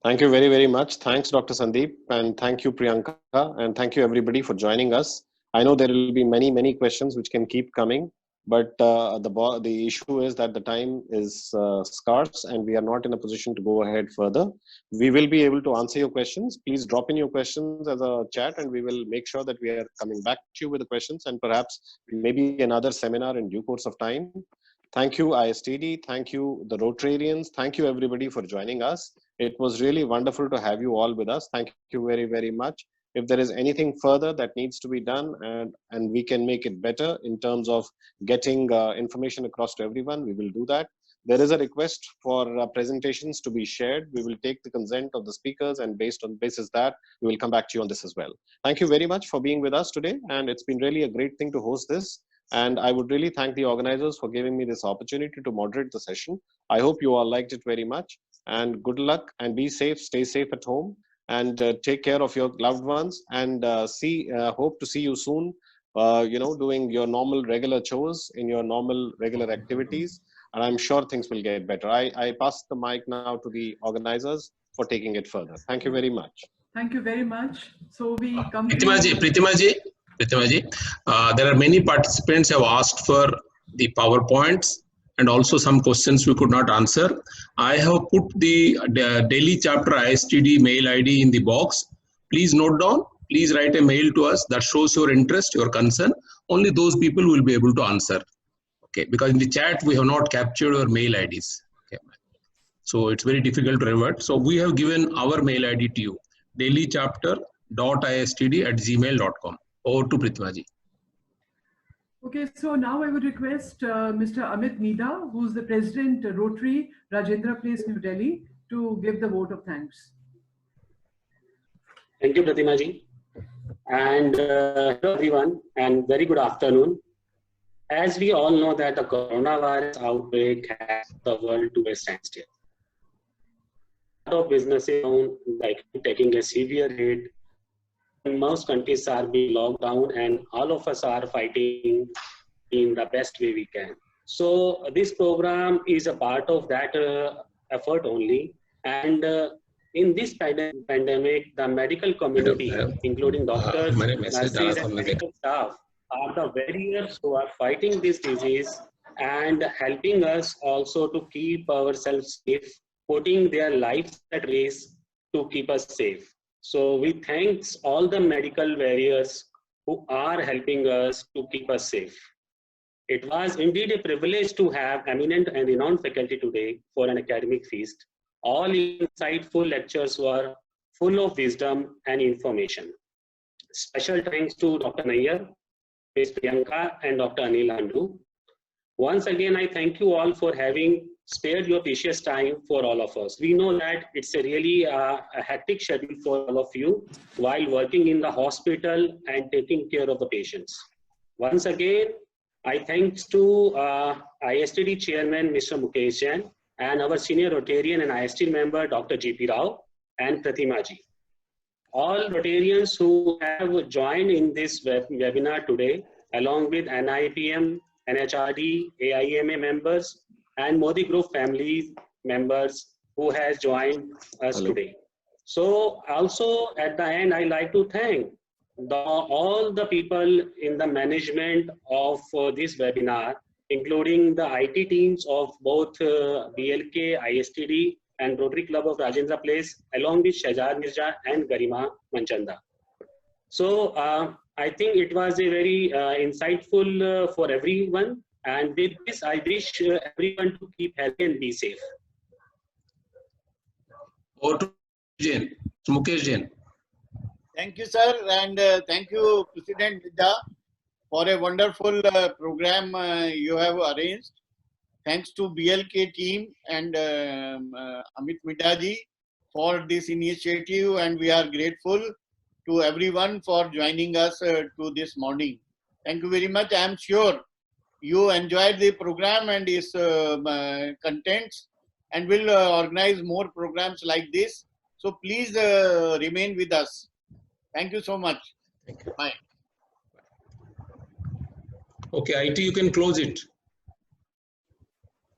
[SPEAKER 3] Thank you very, very much. Thanks, Dr. Sandeep, and thank you, Priyanka, and thank you everybody for joining us. I know there will be many, many questions which can keep coming, but the issue is that the time is scarce and we are not in a position to go ahead further. We will be able to answer your questions. Please drop in your questions as a chat and we will make sure that we are coming back to you with the questions, and perhaps maybe another seminar in due course of time. Thank you, ISTD. Thank you, the Rotarians. Thank you, everybody, for joining us. It was really wonderful to have you all with us. Thank you very, very much. If there is anything further that needs to be done and we can make it better in terms of getting information across to everyone, we will do that. There is a request for presentations to be shared. We will take the consent of the speakers, and based on basis that, we will come back to you on this as well. Thank you very much for being with us today, and it's been really a great thing to host this. And I would really thank the organizers for giving me this opportunity to moderate the session. I hope you all liked it very much, and good luck and be safe, stay safe at home, and take care of your loved ones, and hope to see you soon, doing your normal regular chores in your normal regular activities, and I'm sure things will get better. I pass the mic now to the organizers for taking it further. Thank you very much.
[SPEAKER 1] Thank you very much. So we come to
[SPEAKER 8] Pritimaji, there are many participants who have asked for the PowerPoints and also some questions we could not answer. I have put the Delhi chapter ISTD mail ID in the box. Please note down, please write a mail to us that shows your interest, your concern. Only those people will be able to answer. Okay, because in the chat we have not captured your mail IDs. Okay. So it's very difficult to revert. So we have given our mail ID to you, delhichapter.istd@gmail.com. Over to Pritimaji.
[SPEAKER 1] Okay, so now I would request Mr. Amit Mida, who's the President, Rotary, Rajendra Place, New Delhi, to give the vote of thanks.
[SPEAKER 9] Thank you, Pratimaji. And hello everyone, and very good afternoon. As we all know that the coronavirus outbreak has the world to a standstill. A lot of businesses like taking a severe hit. Most countries are being locked down, and all of us are fighting in the best way we can. So this program is a part of that effort only. And in this pandemic, the medical community, including doctors, nurses, and medical staff, are the warriors who are fighting this disease and helping us also to keep ourselves safe, putting their lives at risk to keep us safe. So we thank all the medical warriors who are helping us to keep us safe. It was indeed a privilege to have eminent and renowned faculty today for an academic feast. All insightful lectures were full of wisdom and information. Special thanks to Dr. Nayyar, Ms. Priyanka, and Dr. Anil Andrew, Once again, I thank you all for having spared your precious time for all of us. We know that it's a really a hectic schedule for all of you while working in the hospital and taking care of the patients. Once again, I thanks to ISTD Chairman Mr. Mukesh Jain and our Senior Rotarian and ISTD member Dr. G.P. Rao and Pratima Ji. All Rotarians who have joined in this webinar today, along with NIPM, NHRD, AIMA members, and Modi Group family members who has joined us today. So also at the end, I like to thank all the people in the management of this webinar, including the IT teams of both BLK, ISTD, and Rotary Club of Rajendra Place, along with Shahjad Mirza and Garima Manchanda. So I think it was a very insightful for everyone. And with this, I wish everyone to keep healthy and be safe.
[SPEAKER 8] Mukesh Jain.
[SPEAKER 2] Thank you, sir, and thank you, President Vidya, for a wonderful program you have arranged. Thanks to BLK team and Amit Midha ji for this initiative, and we are grateful to everyone for joining us to this morning. Thank you very much. I am sure you enjoyed the program and its contents, and will organize more programs like this. So please remain with us. Thank you so much.
[SPEAKER 8] Thank you.
[SPEAKER 2] Bye.
[SPEAKER 8] Okay, IT, you can close it.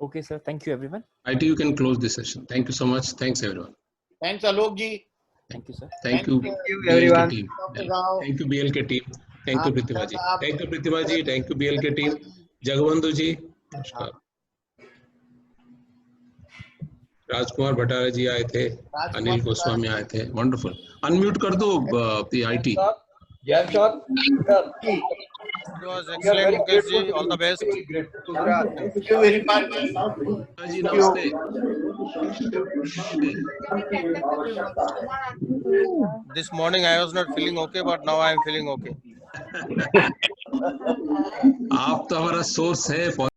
[SPEAKER 10] Okay, sir. Thank you, everyone.
[SPEAKER 8] IT, you can close this session. Thank you so much. Thanks, everyone.
[SPEAKER 2] Thanks, Alok ji.
[SPEAKER 10] Thank you, sir.
[SPEAKER 8] Thank you,
[SPEAKER 11] everyone.
[SPEAKER 8] BLK team. Thank you, BLK team. Thank you, Pratima ji. Thank you, Pratima ji. Thank you, BLK team. Jagabandhu ji. Namaskar. राजकुमार भट्टाचार्य जी आए थे, अनिल गोस्वामी आए थे. Wonderful. Unmute कर दो IT.
[SPEAKER 11] Yeah, sure.
[SPEAKER 12] It was excellent, Mukesh ji. All the best.
[SPEAKER 2] Thank you very much.
[SPEAKER 8] जी नमस्ते.
[SPEAKER 12] This morning I was not feeling okay, but now I am feeling okay.
[SPEAKER 8] आप तो हमारा सोर्स है.